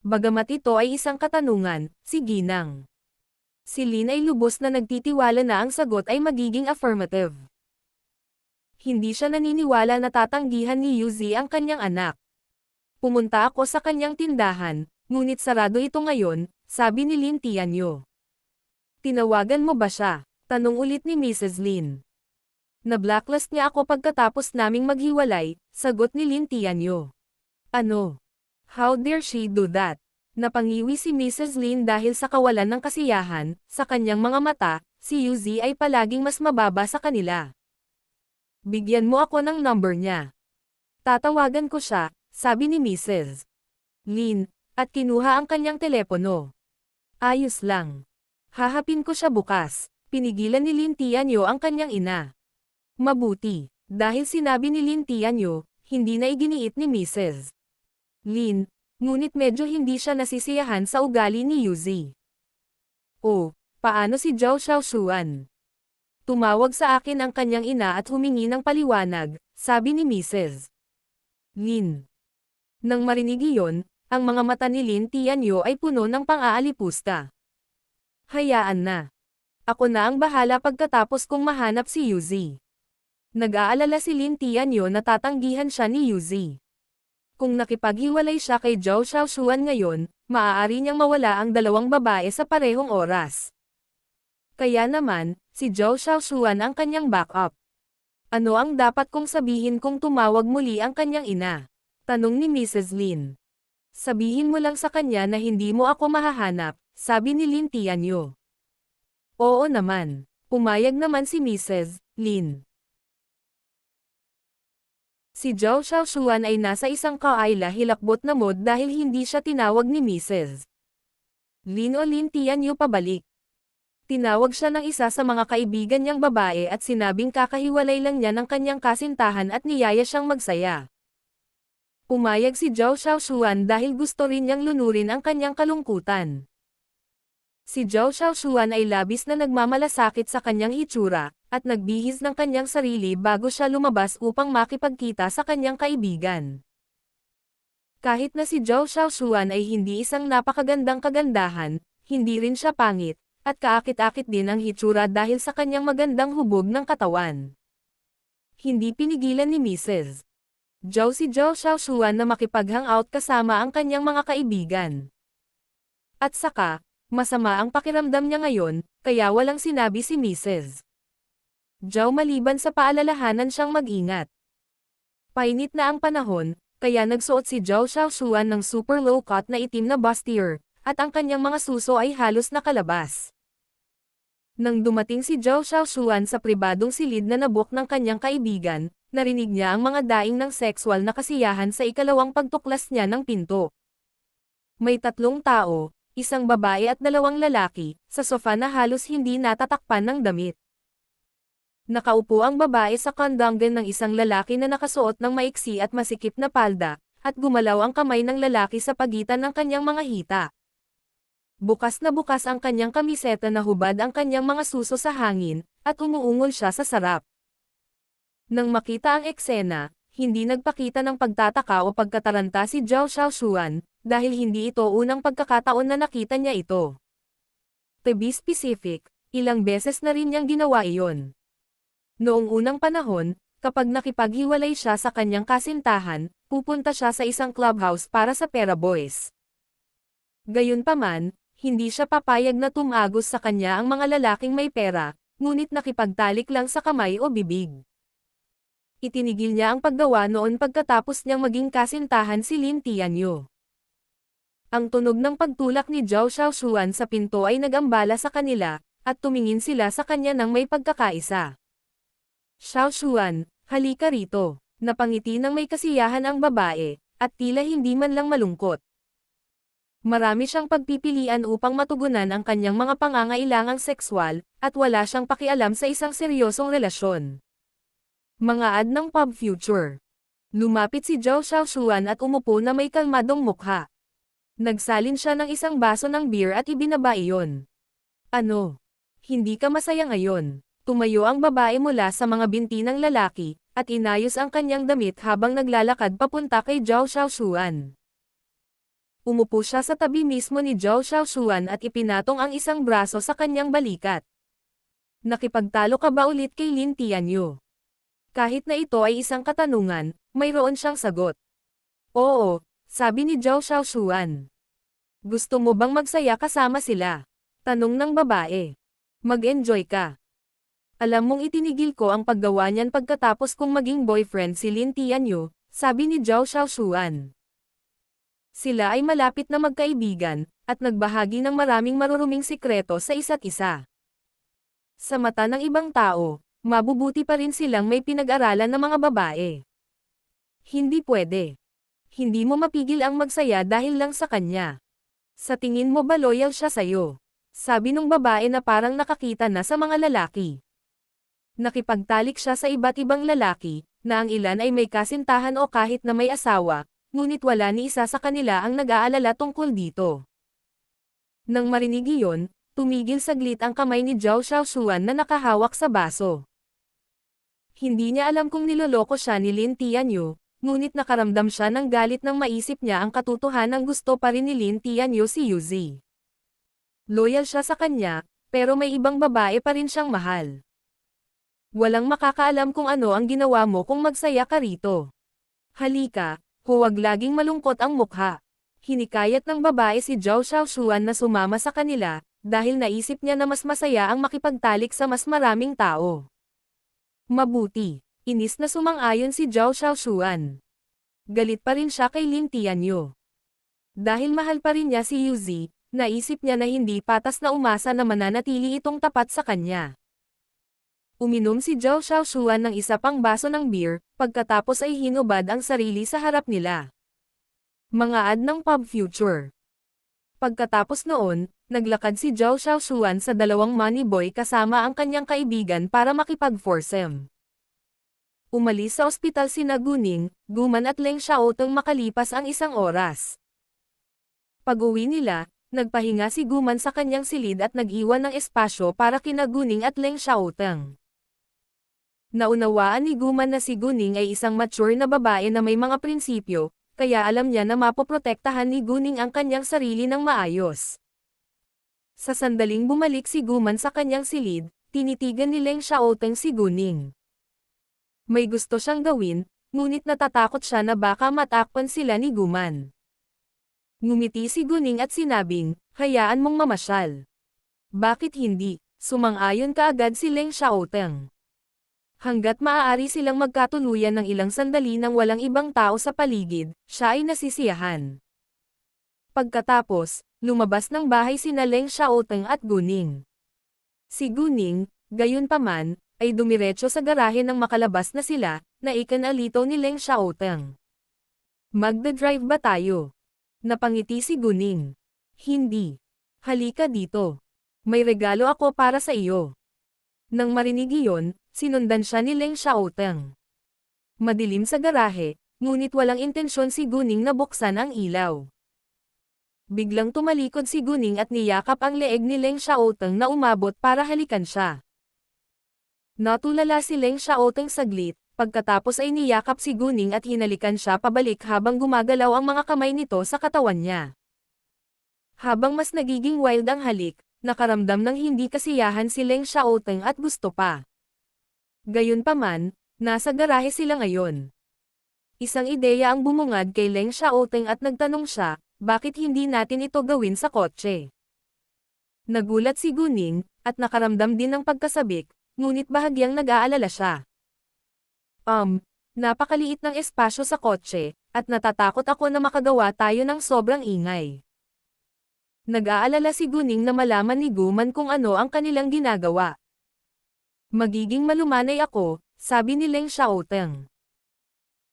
Bagamat ito ay isang katanungan, si Ginang. Si Lin ay lubos na nagtitiwala na ang sagot ay magiging affirmative. Hindi siya naniniwala na tatanggihan ni Yuzi ang kanyang anak. Pumunta ako sa kanyang tindahan, ngunit sarado ito ngayon, sabi ni Lin Tianyu. Tinawagan mo ba siya? Tanong ulit ni Mrs. Lin. Na-blacklist niya ako pagkatapos naming maghiwalay, sagot ni Lin Tianyu. Ano? How dare she do that? Napangiwi si Mrs. Lin dahil sa kawalan ng kasiyahan, sa kanyang mga mata, si Yuzi ay palaging mas mababa sa kanila. Bigyan mo ako ng number niya. Tatawagan ko siya, sabi ni Mrs. Lin, at kinuha ang kanyang telepono. Ayos lang. Hahapin ko siya bukas, pinigilan ni Lin Tianyu ang kanyang ina. Mabuti, dahil sinabi ni Lin Tianyu, hindi na iginiit ni Mrs. Lin, ngunit medyo hindi siya nasisiyahan sa ugali ni Yuzi. Oh, paano si Zhao Xiaoshuan? Tumawag sa akin ang kanyang ina at humingi ng paliwanag, sabi ni Mrs. Lin. Nang marinig iyon, ang mga mata ni Lin Tianyu ay puno ng pang-aalipusta. Hayaan na. Ako na ang bahala pagkatapos kong mahanap si Yuzi. Nag-aalala si Lin Tianyu na tatanggihan siya ni Yuzi. Kung nakipaghiwalay siya kay Zhao Xiaoshuan ngayon, maaari niyang mawala ang dalawang babae sa parehong oras. Kaya naman, si Zhao Xiaoshuan ang kanyang backup. Ano ang dapat kong sabihin kung tumawag muli ang kanyang ina? Tanong ni Mrs. Lin. Sabihin mo lang sa kanya na hindi mo ako mahahanap, sabi ni Lin Tianyu. Oo naman. Pumayag naman si Mrs. Lin. Si Zhao Xiaoshuan ay nasa isang kaayla hilakbot na mod dahil hindi siya tinawag ni Mrs. Lin o Lin Tianyu pabalik. Tinawag siya ng isa sa mga kaibigan niyang babae at sinabing kakahiwalay lang niya ng kanyang kasintahan at niyaya siyang magsaya. Pumayag si Zhao Xiaoshuan dahil gusto rin niyang lunurin ang kanyang kalungkutan. Si Zhao Xiaoshuan ay labis na nagmamalasakit sa kanyang hitsura, at nagbihis ng kanyang sarili bago siya lumabas upang makipagkita sa kanyang kaibigan. Kahit na si Zhao Xiaoshuan ay hindi isang napakagandang kagandahan, hindi rin siya pangit, at kaakit-akit din ang hitsura dahil sa kanyang magandang hubog ng katawan. Hindi pinigilan ni Mrs. Zhao si Zhao Xiaoshuan na makipag-hangout kasama ang kanyang mga kaibigan. At saka, masama ang pakiramdam niya ngayon, kaya walang sinabi si Mrs. Zhao maliban sa paalalahanan siyang mag-ingat. Painit na ang panahon, kaya nagsuot si Zhao Xiaoshuan ng super low-cut na itim na bustier, at ang kanyang mga suso ay halos nakalabas. Nang dumating si Zhao Xiaoshuan sa pribadong silid na nabuk ng kanyang kaibigan, narinig niya ang mga daing ng sexual na kasiyahan sa ikalawang pagtuklas niya ng pinto. May 3 tao, isang babae at 2 lalaki, sa sofa na halos hindi natatakpan ng damit. Nakaupo ang babae sa kandanggan ng isang lalaki na nakasuot ng maiksi at masikip na palda, at gumalaw ang kamay ng lalaki sa pagitan ng kanyang mga hita. Bukas na bukas ang kanyang kamiseta na hubad ang kanyang mga suso sa hangin, at umuungol siya sa sarap. Nang makita ang eksena, hindi nagpakita ng pagtataka o pagkataranta si Zhao Xiaoshuan, dahil hindi ito unang pagkakataon na nakita niya ito. To be specific, ilang beses na rin niyang ginawa iyon. Noong unang panahon, kapag nakipaghiwalay siya sa kanyang kasintahan, pupunta siya sa isang clubhouse para sa pera boys. Gayunpaman, hindi siya papayag na tumagos sa kanya ang mga lalaking may pera, ngunit nakipagtalik lang sa kamay o bibig. Itinigil niya ang paggawa noon pagkatapos niyang maging kasintahan si Lin Tianyu. Ang tunog ng pagtulak ni Zhao Xiaoshuan sa pinto ay nagambala sa kanila, at tumingin sila sa kanya nang may pagkakaisa. Xiaoshuan, halika rito. Napangiti ng may kasiyahan ang babae, at tila hindi man lang malungkot. Marami siyang pagpipilian upang matugunan ang kanyang mga pangangailangang sexual, at wala siyang pakialam sa isang seryosong relasyon. Mga ad ng pub future. Lumapit si Zhao Xiaoshuan at umupo na may kalmadong mukha. Nagsalin siya ng isang baso ng beer at ibinaba iyon. Ano? Hindi ka masaya ngayon? Tumayo ang babae mula sa mga binti ng lalaki, at inayos ang kanyang damit habang naglalakad papunta kay Zhao Xiaoshuan. Umupo siya sa tabi mismo ni Zhao Xiaoshuan at ipinatong ang isang braso sa kanyang balikat. Nakipagtalo ka ba ulit kay Lin Tianyu? Kahit na ito ay isang katanungan, mayroon siyang sagot. Oo, sabi ni Zhao Xiaoshuan. Gusto mo bang magsaya kasama sila? Tanong ng babae. Mag-enjoy ka. Alam mong itinigil ko ang paggawa niyan pagkatapos kong maging boyfriend si Lin Tianyu, sabi ni Zhao Xiaoshuan. Sila ay malapit na magkaibigan, at nagbahagi ng maraming maruruming sikreto sa isa't isa. Sa mata ng ibang tao, mabubuti pa rin silang may pinag-aralan ng mga babae. Hindi pwede. Hindi mo mapigil ang magsaya dahil lang sa kanya. Sa tingin mo ba loyal siya sa'yo? Sabi nung babae na parang nakakita na sa mga lalaki. Nakipagtalik siya sa iba't ibang lalaki, na ang ilan ay may kasintahan o kahit na may asawa, ngunit wala ni isa sa kanila ang nag-aalala tungkol dito. Nang marinig iyon, tumigil saglit ang kamay ni Zhao Xiaoshuan na nakahawak sa baso. Hindi niya alam kung niloloko siya ni Lin Tianyu, ngunit nakaramdam siya ng galit nang maisip niya ang katotohanan gusto pa rin ni Lin Tianyu si Yuzi. Loyal siya sa kanya, pero may ibang babae pa rin siyang mahal. Walang makakaalam kung ano ang ginawa mo kung magsaya ka rito. Halika, huwag laging malungkot ang mukha. Hinikayat ng babae si Zhao Xiaoshuan na sumama sa kanila, dahil naisip niya na mas masaya ang makipagtalik sa mas maraming tao. Mabuti, inis na sumang-ayon si Zhao Xiaoshuan. Galit pa rin siya kay Lin Tianyu. Dahil mahal pa rin niya si Yuzi, naisip niya na hindi patas na umasa na mananatili itong tapat sa kanya. Uminom si Zhao Xiaoshuan ng isa pang baso ng beer, pagkatapos ay hinubad ang sarili sa harap nila. Mga ad ng pub future. Pagkatapos noon, naglakad si Zhao Xiaoshuan sa 2 money boy kasama ang kanyang kaibigan para makipag-foursome. Umalis sa ospital sina Guning, Guman at Leng Xiaoteng makalipas ang 1 oras. Pag-uwi nila, nagpahinga si Guman sa kanyang silid at nag-iwan ng espasyo para kina Guning at Leng Xiaoteng. Naunawaan ni Guman na si Guning ay isang mature na babae na may mga prinsipyo, kaya alam niya na mapoprotektahan ni Guning ang kanyang sarili ng maayos. Sa sandaling bumalik si Guman sa kanyang silid, tinitigan ni Leng Xiaoteng si Guning. May gusto siyang gawin, ngunit natatakot siya na baka matakpan sila ni Guman. Ngumiti si Guning at sinabing, hayaan mong mamasyal. Bakit hindi? Sumang-ayon kaagad si Leng Xiaoteng. Hanggat maaari silang magkatuluyan ng ilang sandali nang walang ibang tao sa paligid, siya ay nasisiyahan. Pagkatapos, lumabas ng bahay sina Leng Xiaoteng at Guning. Si Guning, gayunpaman, ay dumiretso sa garahe nang makalabas na sila, na ikanalito ni Leng Xiaoteng. Magda-drive ba tayo? Napangiti si Guning. Hindi. Halika dito. May regalo ako para sa iyo. Nang marinig iyon, sinundan siya ni Leng Xiaoteng. Madilim sa garahe, ngunit walang intensyon si Guning na buksan ang ilaw. Biglang tumalikod si Guning at niyakap ang leeg ni Leng Xiaoteng na umabot para halikan siya. Natulala si Leng Xiaoteng saglit, pagkatapos ay niyakap si Guning at hinalikan siya pabalik habang gumagalaw ang mga kamay nito sa katawan niya. Habang mas nagiging wild ang halik, nakaramdam ng hindi kasiyahan si Leng Xiaoteng at gusto pa. Gayunpaman, nasa garahe sila ngayon. Isang ideya ang bumungad kay Leng Xiaoteng at nagtanong siya, bakit hindi natin ito gawin sa kotse? Nagulat si Guning, at nakaramdam din ng pagkasabik, ngunit bahagyang nag-aalala siya. Napakaliit ng espasyo sa kotse, at natatakot ako na makagawa tayo ng sobrang ingay. Nag-aalala si Guning na malaman ni Guman kung ano ang kanilang ginagawa. Magiging malumanay ako, sabi ni Leng Xiaoteng.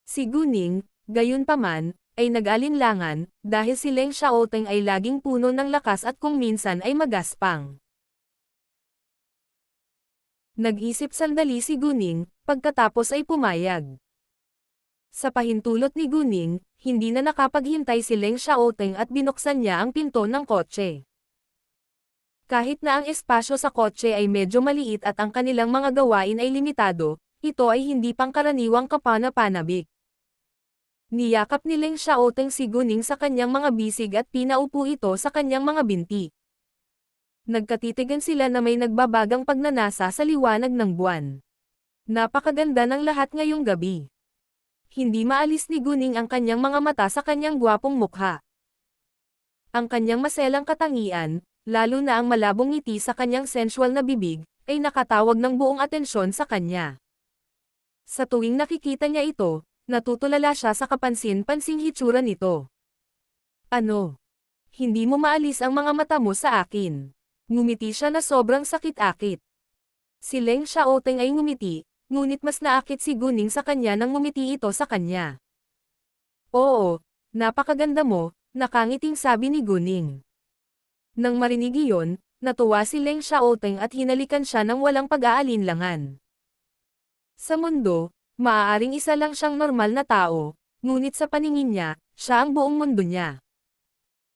Si Guning, gayunpaman, ay nag-alinlangan, dahil si Leng Xiaoteng ay laging puno ng lakas at kung minsan ay magaspang. Nag-isip sandali si Guning, pagkatapos ay pumayag. Sa pahintulot ni Guning, hindi na nakapaghintay si Leng Xiaoteng at binuksan niya ang pinto ng kotse. Kahit na ang espasyo sa kotse ay medyo maliit at ang kanilang mga gawain ay limitado, ito ay hindi pangkaraniwang kapana-panabik. Niyakap ni Leng Xiaoteng si Guning sa kanyang mga bisig at pinaupo ito sa kanyang mga binti. Nagkatitigan sila na may nagbabagang pagnanasa sa liwanag ng buwan. Napakaganda ng lahat ngayong gabi. Hindi maalis ni Guning ang kanyang mga mata sa kanyang gwapong mukha. Ang kanyang maselang katangian, lalo na ang malabong ngiti sa kanyang sensual na bibig, ay nakatawag ng buong atensyon sa kanya. Sa tuwing nakikita niya ito, natutulala siya sa kapansin-pansing hitsura nito. Ano? Hindi mo maalis ang mga mata mo sa akin. Ngumiti siya na sobrang sakit-akit. Si Leng Xiaoteng ay ngumiti, ngunit mas naakit si Guning sa kanya nang ngumiti ito sa kanya. Oo, napakaganda mo, nakangiting sabi ni Guning. Nang marinig iyon, natuwa si Leng Xiaoteng at hinalikan siya ng walang pag-aalinlangan. Sa mundo, maaaring isa lang siyang normal na tao, ngunit sa paningin niya, siya ang buong mundo niya.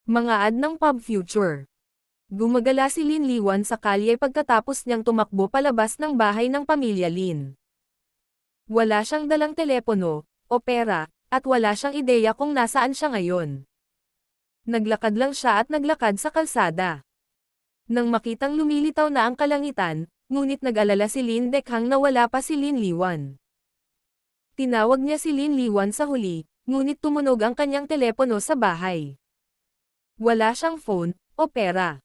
Mga ad ng Pop Future. Gumagala si Lin Liwan sa kalye pagkatapos niyang tumakbo palabas ng bahay ng pamilya Lin. Wala siyang dalang telepono, o pera, at wala siyang ideya kung nasaan siya ngayon. Naglakad lang siya at naglakad sa kalsada. Nang makitang lumilitaw na ang kalangitan, ngunit nag-alala si Lin Dekhang na wala pa si Lin Liwan. Tinawag niya si Lin Liwan sa huli, ngunit tumunog ang kanyang telepono sa bahay. Wala siyang phone, o pera.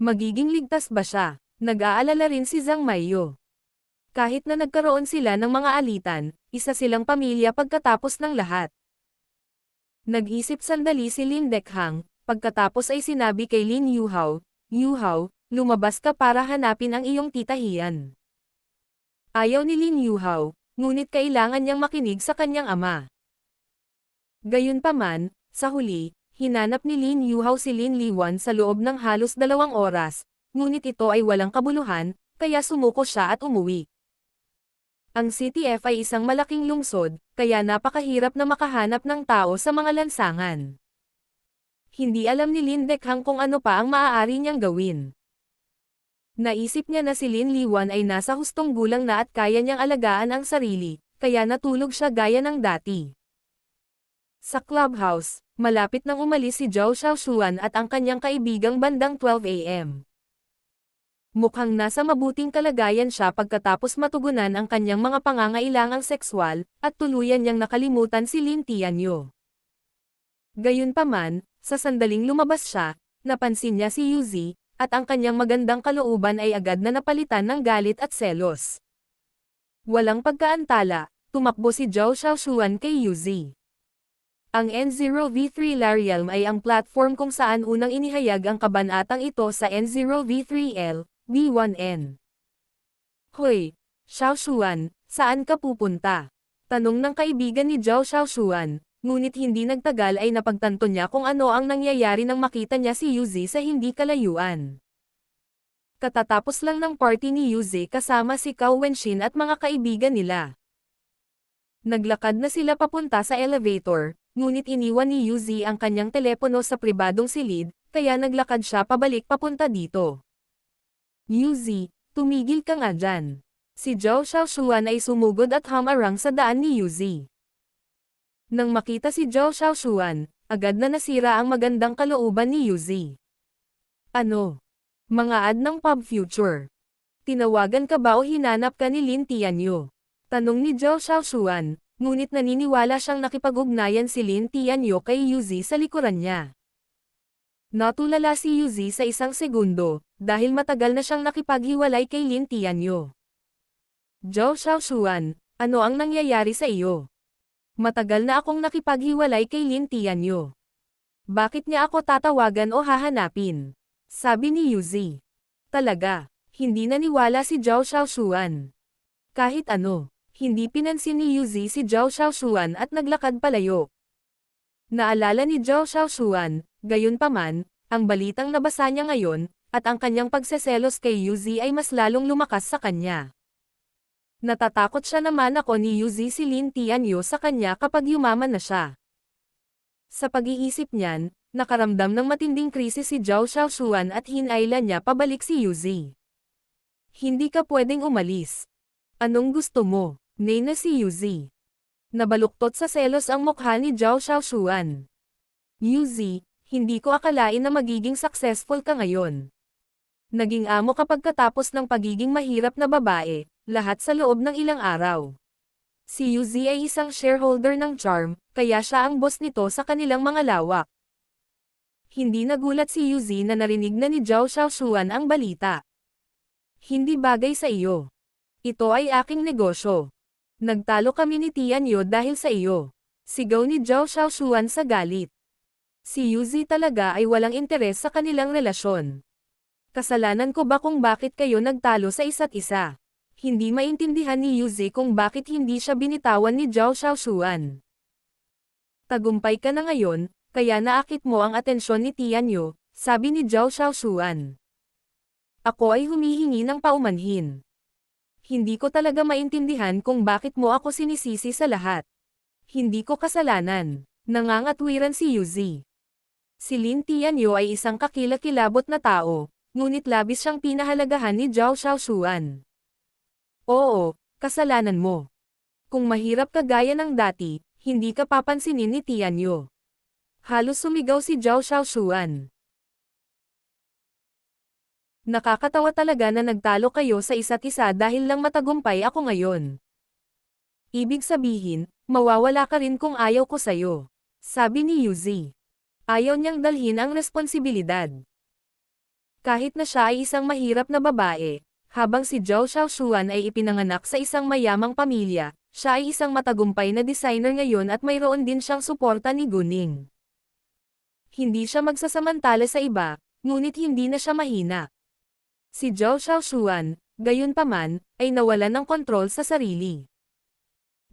Magiging ligtas ba siya? Nag-aalala rin si Zhang Meiyo. Kahit na nagkaroon sila ng mga alitan, isa silang pamilya pagkatapos ng lahat. Nag-isip sandali si Lin Dekhang, pagkatapos ay sinabi kay Lin Yuhao, Yuhao, lumabas ka para hanapin ang iyong tita Hian. Ayaw ni Lin Yuhao, ngunit kailangan niyang makinig sa kanyang ama. Gayunpaman, sa huli, hinanap ni Lin Yuhao si Lin Liwan sa loob ng halos 2 oras, ngunit ito ay walang kabuluhan, kaya sumuko siya at umuwi. Ang CTF ay isang malaking lungsod, kaya napakahirap na makahanap ng tao sa mga lansangan. Hindi alam ni Lin Dekhang kung ano pa ang maaari niyang gawin. Naisip niya na si Lin Liwan ay nasa hustong gulang na at kaya niyang alagaan ang sarili, kaya natulog siya gaya ng dati. Sa clubhouse, malapit nang umalis si Zhao Xiaoshuan at ang kanyang kaibigang bandang 12 AM. Mukhang nasa mabuting kalagayan siya pagkatapos matugunan ang kanyang mga pangangailangang sekswal, at tuluyan niyang nakalimutan si Lin Tianyu. Gayunpaman, sa sandaling lumabas siya, napansin niya si Yuzi, at ang kanyang magandang kalooban ay agad na napalitan ng galit at selos. Walang pagkaantala, tumakbo si Zhao Xiaoshuan kay Yuzi. Ang N0V3 Larialm ay ang platform kung saan unang inihayag ang kabanatang ito sa N0V3L, B1N. Hoy, Xiaoshuan, saan ka pupunta? Tanong ng kaibigan ni Zhao Xiaoshuan, ngunit hindi nagtagal ay napagtanto niya kung ano ang nangyayari nang makita niya si Yuzi sa hindi kalayuan. Katatapos lang ng party ni Yuzi kasama si Cao Wenshin at mga kaibigan nila. Naglakad na sila papunta sa elevator, ngunit iniwan ni Yuzi ang kanyang telepono sa pribadong silid, kaya naglakad siya pabalik papunta dito. Yuzi, tumigil ka nga dyan. Si Zhao Xiaoshuan ay sumugod at humarang sa daan ni Yuzi. Nang makita si Zhao Xiaoshuan, agad na nasira ang magandang kalooban ni Yuzi. Ano? Mga ad ng Pub Future. Tinawagan ka ba o hinanap ka ni Lin Tianyu? Tanong ni Zhao Xiaoshuan, ngunit naniniwala siyang nakipag-ugnayan si Lin Tianyu kay Yuzi sa likuran niya. Natulala si Yuzi sa isang segundo, dahil matagal na siyang nakipaghiwalay kay Lin Tianyu. Zhao Xiaoshuan, ano ang nangyayari sa iyo? Matagal na akong nakipaghiwalay kay Lin Tianyu. Bakit niya ako tatawagan o hahanapin? Sabi ni Yuzi. Talaga, hindi naniwala si Zhao Xiaoshuan. Kahit ano, hindi pinansin ni Yuzi si Zhao Xiaoshuan at naglakad palayo. Naalala ni Zhao Xiaoshuan, gayunpaman, ang balitang nabasa niya ngayon, at ang kanyang pagseselos kay Yuzi ay mas lalong lumakas sa kanya. Natatakot siya naman ako ni Yuzi si Lin Tianyu sa kanya kapag yumaman na siya. Sa pag-iisip niyan, nakaramdam ng matinding krisis si Zhao Xiaoshuan at hinailan niya pabalik si Yuzi. Hindi ka pwedeng umalis. Anong gusto mo? Nay na si Yuzi. Nabaluktot sa selos ang mukha ni Zhao Xiaoshuan. Yuzi, hindi ko akalain na magiging successful ka ngayon. Naging amo ka pagkatapos ng pagiging mahirap na babae, lahat sa loob ng ilang araw. Si Yuzi ay isang shareholder ng Charm, kaya siya ang boss nito sa kanilang mga lawak. Hindi nagulat si Yuzi na narinig na ni Zhao Xiaoshuan ang balita. Hindi bagay sa iyo. Ito ay aking negosyo. Nagtalo kami ni Tianyu dahil sa iyo. Sigaw ni Zhao Xiaoshuan sa galit. Si Yuzi talaga ay walang interes sa kanilang relasyon. Kasalanan ko ba kung bakit kayo nagtalo sa isa't isa? Hindi maintindihan ni Yuzi kung bakit hindi siya binitawan ni Zhao Xiaoshuan. Tagumpay ka na ngayon, kaya naakit mo ang atensyon ni Tianyu, sabi ni Zhao Xiaoshuan. Ako ay humihingi ng paumanhin. Hindi ko talaga maintindihan kung bakit mo ako sinisisi sa lahat. Hindi ko kasalanan. Nangangatwiran si Yuzi. Si Lin Tianyu ay isang kakilakilabot na tao, ngunit labis siyang pinahalagahan ni Zhao Xiaoshuan. Oo, kasalanan mo. Kung mahirap ka gaya ng dati, hindi ka papansinin ni Tianyu. Halos sumigaw si Zhao Xiaoshuan. Nakakatawa talaga na nagtalo kayo sa isa't isa dahil lang matagumpay ako ngayon. Ibig sabihin, mawawala ka rin kung ayaw ko sayo. Sabi ni Yuzi. Ayaw niyang dalhin ang responsibilidad. Kahit na siya ay isang mahirap na babae, habang si Zhao Xiaoshuan ay ipinanganak sa isang mayamang pamilya, siya ay isang matagumpay na designer ngayon at mayroon din siyang suporta ni Guning. Hindi siya magsasamantala sa iba, ngunit hindi na siya mahina. Si Zhao Xiaoshuan, gayunpaman, ay nawalan ng kontrol sa sarili.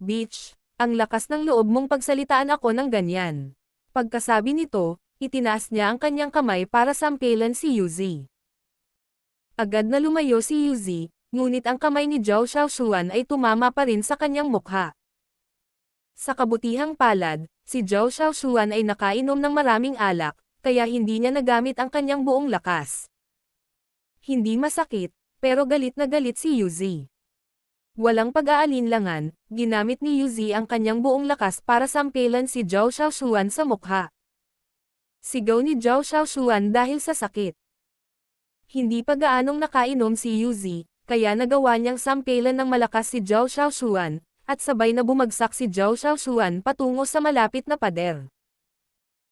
Bitch, ang lakas ng loob mong pagsalitaan ako ng ganyan. Pagkasabi nito, itinaas niya ang kanyang kamay para sampelan si Yuzi. Agad na lumayo si Yuzi, ngunit ang kamay ni Zhao Xiaoshuan ay tumama pa rin sa kanyang mukha. Sa kabutihang palad, si Zhao Xiaoshuan ay nakainom ng maraming alak, kaya hindi niya nagamit ang kanyang buong lakas. Hindi masakit, pero galit na galit si Yuzi. Walang pag-aalinlangan, ginamit ni Yuzi ang kanyang buong lakas para sampelan si Zhao Xiaoshuan sa mukha. Sigaw ni Zhao Xiaoshuan dahil sa sakit. Hindi pa gaanong nakainom si Yuzi, kaya nagawa niyang sampelan ng malakas si Zhao Xiaoshuan, at sabay na bumagsak si Zhao Xiaoshuan patungo sa malapit na pader.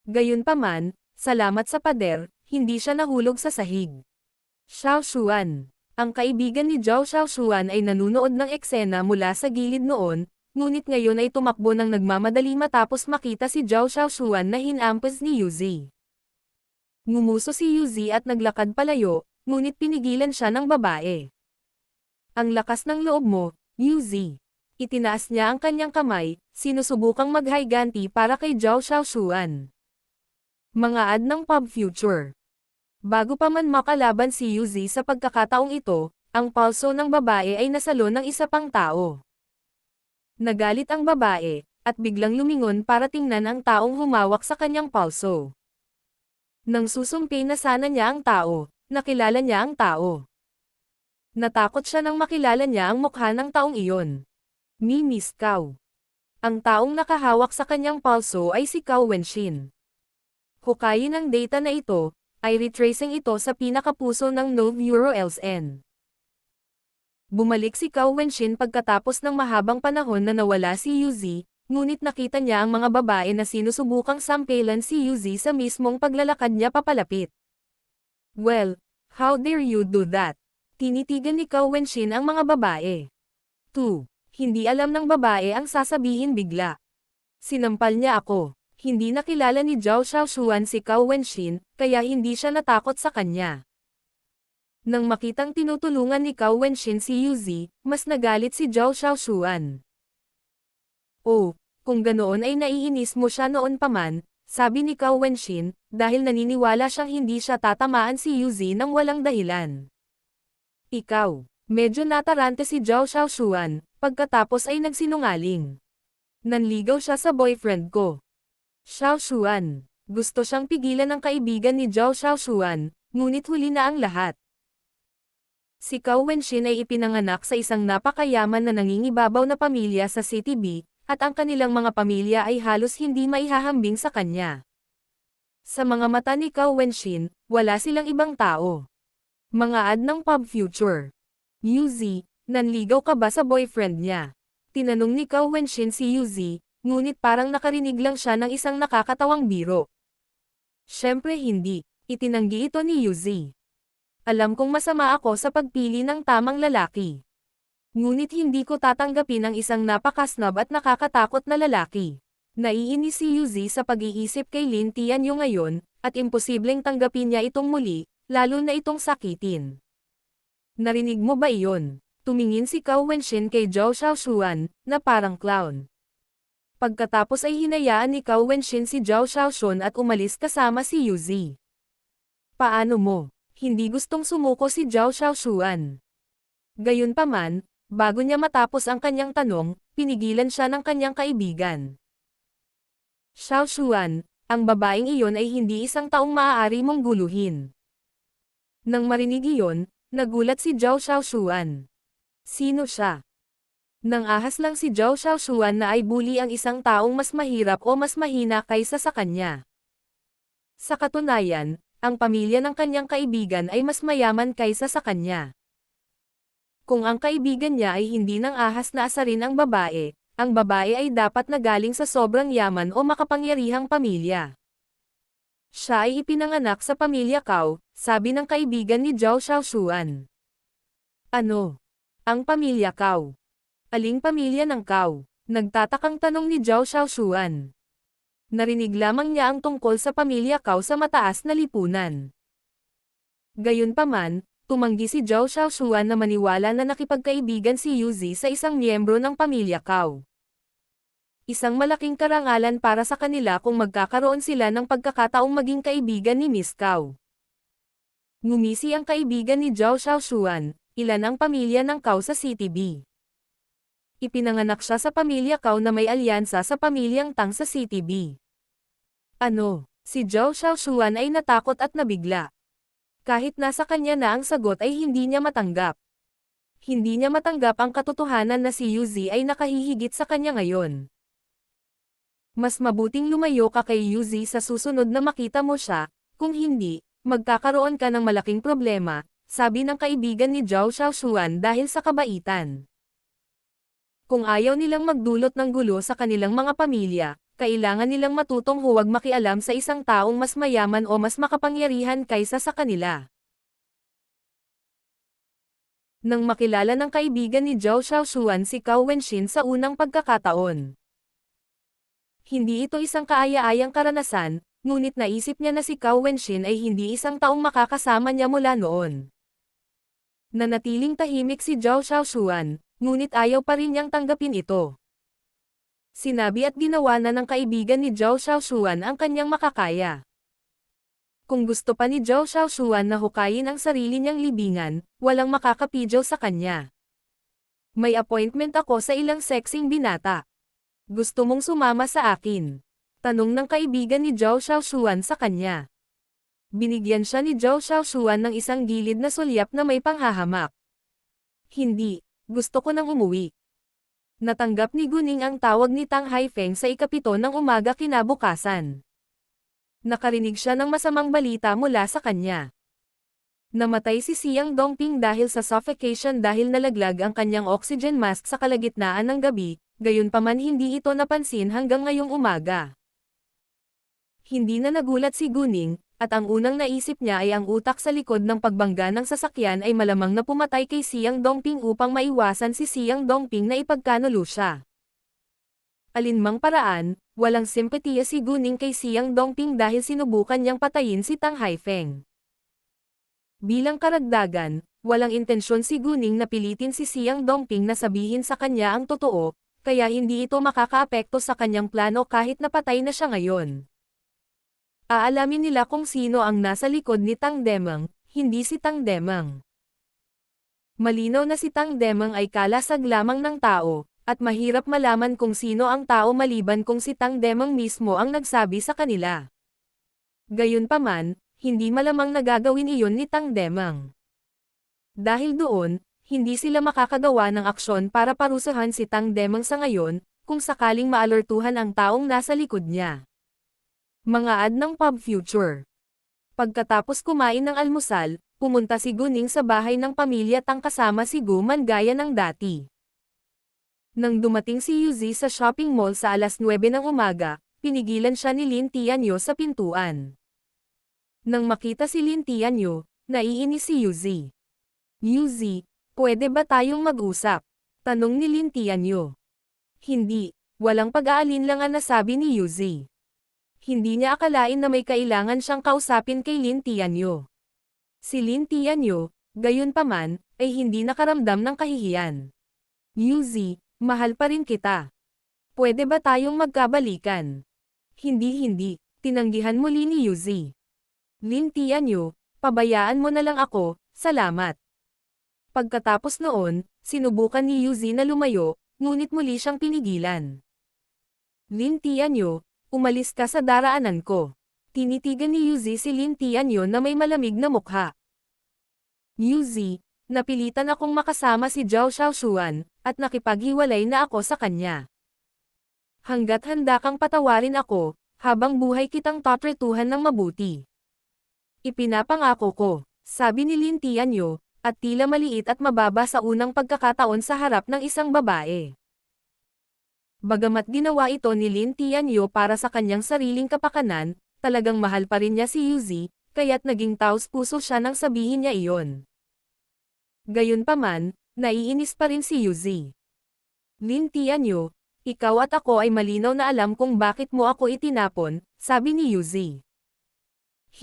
Gayunpaman, salamat sa pader, hindi siya nahulog sa sahig. Xiaoshuan. Ang kaibigan ni Zhao Xiaoshuan ay nanunood ng eksena mula sa gilid noon, ngunit ngayon ay tumakbo ng nagmamadali matapos makita si Zhao Xiaoshuan na hinampas ni Yuzi. Ngumuso si Yuzi at naglakad palayo, ngunit pinigilan siya ng babae. Ang lakas ng loob mo, Yuzi. Itinaas niya ang kanyang kamay, sinusubukang maghayganti para kay Zhao Xiaoshuan. Mga ad ng Pub Future. Bago pa man makalaban si Yuzi sa pagkakataong ito, ang palso ng babae ay nasalo ng isa pang tao. Nagalit ang babae, at biglang lumingon para tingnan ang taong humawak sa kanyang palso. Nang susumpi na sana niya ang tao, nakilala niya ang tao. Natakot siya nang makilala niya ang mukha ng taong iyon. Miss Cao. Ang taong nakahawak sa kanyang palso ay si Cao Wenshin. Hukayin ang data na ito, ay retracing ito sa pinakapuso ng Nove Euro LSN. Bumalik si Cao Wenshin pagkatapos ng mahabang panahon na nawala si Yuzi, ngunit nakita niya ang mga babae na sinusubukang sampelan si Yuzi sa mismong paglalakad niya papalapit. Well, how dare you do that? Tinitigan ni Cao Wenshin ang mga babae. 2. Hindi alam ng babae ang sasabihin bigla. Sinampal niya ako. Hindi nakilala ni Zhao Xiaoshuan si Cao Wenshin, kaya hindi siya natakot sa kanya. Nang makitang tinutulungan ni Cao Wenshin si Yuzi, mas nagalit si Zhao Xiaoshuan. Oh, kung ganoon ay naiinis mo siya noon pa man, sabi ni Cao Wenshin, dahil naniniwala siyang hindi siya tatamaan si Yuzi nang walang dahilan. Ikaw, medyo natarante si Zhao Xiaoshuan, pagkatapos ay nagsinungaling. Nanligaw siya sa boyfriend ko. Xiaoshuan. Gusto siyang pigilan ng kaibigan ni Zhao Xiaoshuan, ngunit huli na ang lahat. Si Cao Wenshin ay ipinanganak sa isang napakayaman na nangingibabaw na pamilya sa City B, at ang kanilang mga pamilya ay halos hindi maihahambing sa kanya. Sa mga mata ni Cao Wenshin, wala silang ibang tao. Mga ad ng Pub Future. Yuzi, nanligaw ka ba sa boyfriend niya? Tinanong ni Cao Wenshin si Yuzi, ngunit parang nakarinig lang siya ng isang nakakatawang biro. Siyempre hindi, itinanggi ito ni Yuzi. Alam kong masama ako sa pagpili ng tamang lalaki. Ngunit hindi ko tatanggapin ang isang napakasnob at nakakatakot na lalaki. Naiinis si Yuzi sa pag-iisip kay Lin Tianyu ngayon, at imposibleng tanggapin niya itong muli, lalo na itong sakitin. Narinig mo ba iyon? Tumingin si Cao Wenshin kay Zhao Xiaoshuan, na parang clown. Pagkatapos ay hinayaan ni Cao Wenshin si Zhao Xiaoshuan at umalis kasama si Yuzi. Paano mo? Hindi gustong sumuko si Zhao Xiaoshuan. Gayunpaman, bago niya matapos ang kanyang tanong, pinigilan siya ng kanyang kaibigan. Xiaoshuan, ang babaeng iyon ay hindi isang taong maaari mong guluhin. Nang marinig iyon, nagulat si Zhao Xiaoshuan. Sino siya? Nang ahas lang si Zhao Xiaoshuan na ay bully ang isang taong mas mahirap o mas mahina kaysa sa kanya. Sa katunayan, ang pamilya ng kanyang kaibigan ay mas mayaman kaysa sa kanya. Kung ang kaibigan niya ay hindi nang ahas na asarin ang babae ay dapat na galing sa sobrang yaman o makapangyarihang pamilya. Siya ay ipinanganak sa pamilya Cao, sabi ng kaibigan ni Zhao Xiaoshuan. Ano? Ang pamilya Cao? Aling pamilya ng Cao? Nagtatakang tanong ni Zhao Xiaoshuan. Narinig lamang niya ang tungkol sa pamilya Cao sa mataas na lipunan. Gayunpaman, tumanggi si Zhao Xiaoshuan na maniwala na nakipagkaibigan si Yuzi sa isang miyembro ng pamilya Cao. Isang malaking karangalan para sa kanila kung magkakaroon sila ng pagkakataong maging kaibigan ni Miss Cao. Ngumisi ang kaibigan ni Zhao Xiaoshuan, Ilan ang pamilya ng Cao sa CTB? Ipinanganak siya sa pamilya Cao na may alyansa sa pamilyang Tang sa CTB. Ano? Si Zhao Xiaoshuan ay natakot at nabigla. Kahit nasa kanya na ang sagot ay hindi niya matanggap. Hindi niya matanggap ang katotohanan na si Yuzi ay nakahihigit sa kanya ngayon. Mas mabuting lumayo ka kay Yuzi sa susunod na makita mo siya, kung hindi, magkakaroon ka ng malaking problema, sabi ng kaibigan ni Zhao Xiaoshuan dahil sa kabaitan. Kung ayaw nilang magdulot ng gulo sa kanilang mga pamilya, kailangan nilang matutong huwag makialam sa isang taong mas mayaman o mas makapangyarihan kaysa sa kanila. Nang makilala ng kaibigan ni Zhao Xiaoshuan si Cao Wenxin sa unang pagkakataon. Hindi ito isang kaaya-ayang karanasan, ngunit naisip niya na si Cao Wenxin ay hindi isang taong makakasama niya mula noon. Nanatiling tahimik si Zhao Xiaoshuan, ngunit ayaw pa rin niyang tanggapin ito. Sinabi at ginawa na ng kaibigan ni Zhao Xiaoshuan ang kanyang makakaya. Kung gusto pa ni Zhao Xiaoshuan na hukayin ang sarili niyang libingan, walang makakapidyo sa kanya. May appointment ako sa ilang sexing binata. Gusto mong sumama sa akin? Tanong ng kaibigan ni Zhao Xiaoshuan sa kanya. Binigyan siya ni Zhao Xiaoshuan ng isang gilid na sulyap na may panghahamak. Hindi, gusto ko nang umuwi. Natanggap ni Guning ang tawag ni Tang Haifeng sa 7 ng umaga kinabukasan. Nakarinig siya ng masamang balita mula sa kanya. Namatay si Xiang Dongping dahil sa suffocation dahil nalaglag ang kanyang oxygen mask sa kalagitnaan ng gabi, gayunpaman hindi ito napansin hanggang ngayong umaga. Hindi na nagulat si Guning, at ang unang naisip niya ay ang utak sa likod ng pagbangga ng sasakyan ay malamang na pumatay kay Xiang Dongping upang maiwasan si Xiang Dongping na ipagkanulo siya. Alinmang paraan, walang simpatiya si Guning kay Xiang Dongping dahil sinubukan niyang patayin si Tang Haifeng. Bilang karagdagan, walang intensyon si Guning na pilitin si Xiang Dongping na sabihin sa kanya ang totoo, kaya hindi ito makakaapekto sa kanyang plano kahit napatay na siya ngayon. Aalamin nila kung sino ang nasa likod ni Tang Demang, hindi si Tang Demang. Malinaw na si Tang Demang ay kalasag lamang ng tao, at mahirap malaman kung sino ang tao maliban kung si Tang Demang mismo ang nagsabi sa kanila. Gayunpaman, hindi malamang nagagawin iyon ni Tang Demang. Dahil doon, hindi sila makakagawa ng aksyon para parusahan si Tang Demang sa ngayon, kung sakaling maalertuhan ang taong nasa likod niya. Mga ad ng Pub Future. Pagkatapos kumain ng almusal, pumunta si Guning sa bahay ng pamilya Tang kasama si Guman gaya ng dati. Nang dumating si Yuzi sa shopping mall sa alas 9 ng umaga, pinigilan siya ni Lin Tianyo sa pintuan. Nang makita si Lin Tianyo, naiinis si Yuzi. Yuzi, pwede ba tayong mag-usap? Tanong ni Lin Tianyo. Hindi, walang pag-aalinlangan na sabi ni Yuzi. Hindi niya akalain na may kailangan siyang kausapin kay Lin Tianyo. Si Lin Tianyo, gayunpaman, ay hindi nakaramdam ng kahihiyan. Yuzi, mahal pa rin kita. Pwede ba tayong magkabalikan? Hindi, tinanggihan muli ni Yuzi. Lin Tianyo, pabayaan mo na lang ako, salamat. Pagkatapos noon, sinubukan ni Yuzi na lumayo, ngunit muli siyang pinigilan. Lin Tianyo, umalis ka sa daraanan ko. Tinitigan ni Yuzi si Lin Tianyo na may malamig na mukha. Yuzi, napilitan akong makasama si Zhao Xiaoshuan, at nakipaghiwalay na ako sa kanya. Hanggat handa kang patawarin ako, habang buhay kitang tatretuhan ng mabuti. Ipinapangako ko, sabi ni Lin Tianyo, at tila maliit at mababa sa unang pagkakataon sa harap ng isang babae. Bagamat ginawa ito ni Lin Tianyo para sa kanyang sariling kapakanan, talagang mahal pa rin niya si Yuzi, kaya't naging taos-puso siya nang sabihin niya iyon. Gayunpaman, naiinis pa rin si Yuzi. Lin Tianyo, ikaw at ako ay malinaw na alam kung bakit mo ako itinapon, sabi ni Yuzi.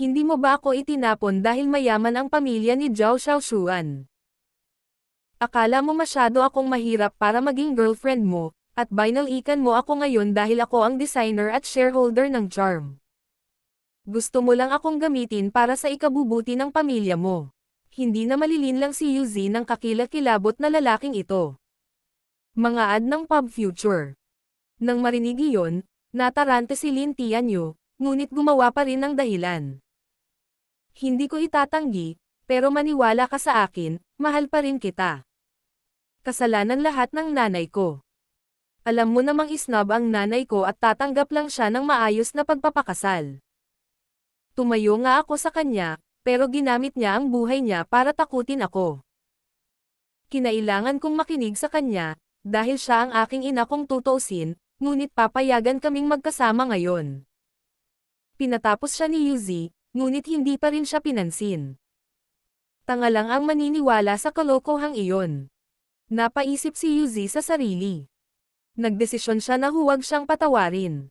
Hindi mo ba ako itinapon dahil mayaman ang pamilya ni Zhao Xiaoshuan? Akala mo masyado akong mahirap para maging girlfriend mo, at binalikan mo ako ngayon dahil ako ang designer at shareholder ng Charm. Gusto mo lang akong gamitin para sa ikabubuti ng pamilya mo. Hindi na malilinlang si Yuzi ng kakilakilabot na lalaking ito. Mga ad ng pub future. Nang marinig iyon, natarante si Lin Tianyu, ngunit gumawa pa rin ng dahilan. Hindi ko itatanggi, pero maniwala ka sa akin, mahal pa rin kita. Kasalanan lahat ng nanay ko. Alam mo namang isnob ang nanay ko at tatanggap lang siya ng maayos na pagpapakasal. Tumayo nga ako sa kanya, pero ginamit niya ang buhay niya para takutin ako. Kinailangan kong makinig sa kanya, dahil siya ang aking ina kong tutuusin, ngunit papayagan kaming magkasama ngayon. Pinatapos siya ni Yuzi, ngunit hindi pa rin siya pinansin. Tanga lang ang maniniwala sa kalokohang iyon. Napaisip si Yuzi sa sarili. Nagdesisyon siya na huwag siyang patawarin.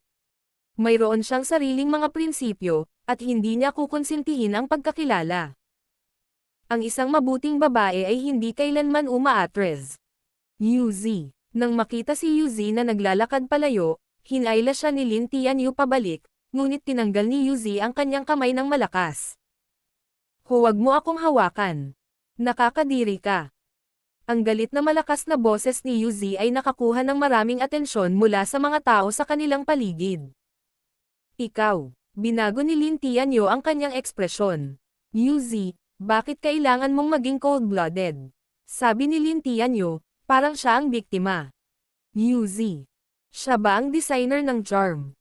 Mayroon siyang sariling mga prinsipyo, at hindi niya kukonsintihin ang pagkakilala. Ang isang mabuting babae ay hindi kailanman umaatres. Yuzi. Nang makita si Yuzi na naglalakad palayo, hinayla siya ni Lin Tianyu pabalik, ngunit tinanggal ni Yuzi ang kanyang kamay ng malakas. Huwag mo akong hawakan. Nakakadiri ka. Ang galit na malakas na boses ni Yuzi ay nakakuha ng maraming atensyon mula sa mga tao sa kanilang paligid. Ikaw. Binago ni Lin Tianyu ang kanyang ekspresyon. Yuzi, bakit kailangan mong maging cold-blooded? Sabi ni Lin Tianyu, parang siya ang biktima. Yuzi. Siya ba ang designer ng charm?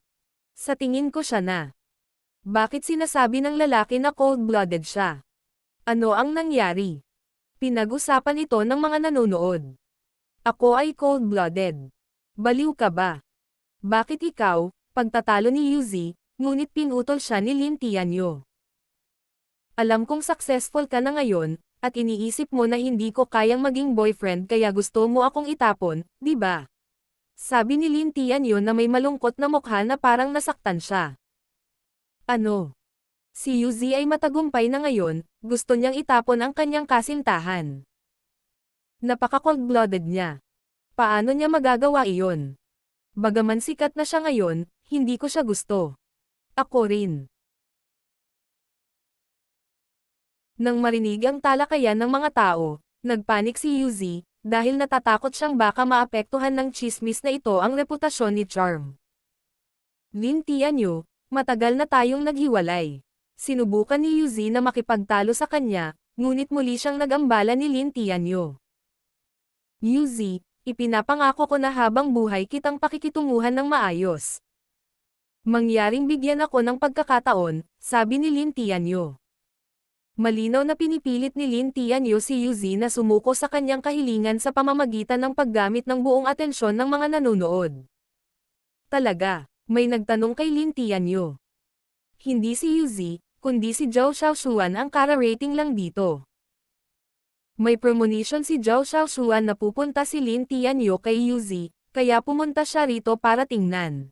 Sa tingin ko siya na. Bakit sinasabi ng lalaki na cold-blooded siya? Ano ang nangyari? Pinag-usapan ito ng mga nanonood. Ako ay cold-blooded. Baliw ka ba? Bakit ikaw, pagtatalo ni Yuzi, ngunit pinutol siya ni Lin Tianyu? Alam kong successful ka na ngayon, at iniisip mo na hindi ko kayang maging boyfriend kaya gusto mo akong itapon, di ba? Sabi ni Lin Tianyu na may malungkot na mukha na parang nasaktan siya. Ano? Si Yuzi ay matagumpay na ngayon, gusto niyang itapon ang kanyang kasintahan. Napaka-cold-blooded niya. Paano niya magagawa iyon? Bagaman sikat na siya ngayon, hindi ko siya gusto. Ako rin. Nang marinig ang talakayan ng mga tao, nagpanik si Yuzi, dahil natatakot siyang baka maapektuhan ng chismis na ito ang reputasyon ni Charm. Lin Tianyu, matagal na tayong naghiwalay. Sinubukan ni Yuzi na makipagtalo sa kanya, ngunit muli siyang nagambala ni Lin Tianyu. Yuzi, ipinapangako ko na habang buhay kitang pakikitunguhan ng maayos. Mangyaring bigyan ako ng pagkakataon, sabi ni Lin Tianyu. Malinaw na pinipilit ni Lin Tianyu si Yuzi na sumuko sa kanyang kahilingan sa pamamagitan ng paggamit ng buong atensyon ng mga nanonood. Talaga, may nagtanong kay Lin Tianyu. Hindi si Yuzi, kundi si Zhao Xiaoshuan ang kara-rating lang dito. May premonition si Zhao Xiaoshuan na pupunta si Lin Tianyu kay Yuzi, kaya pumunta siya rito para tingnan.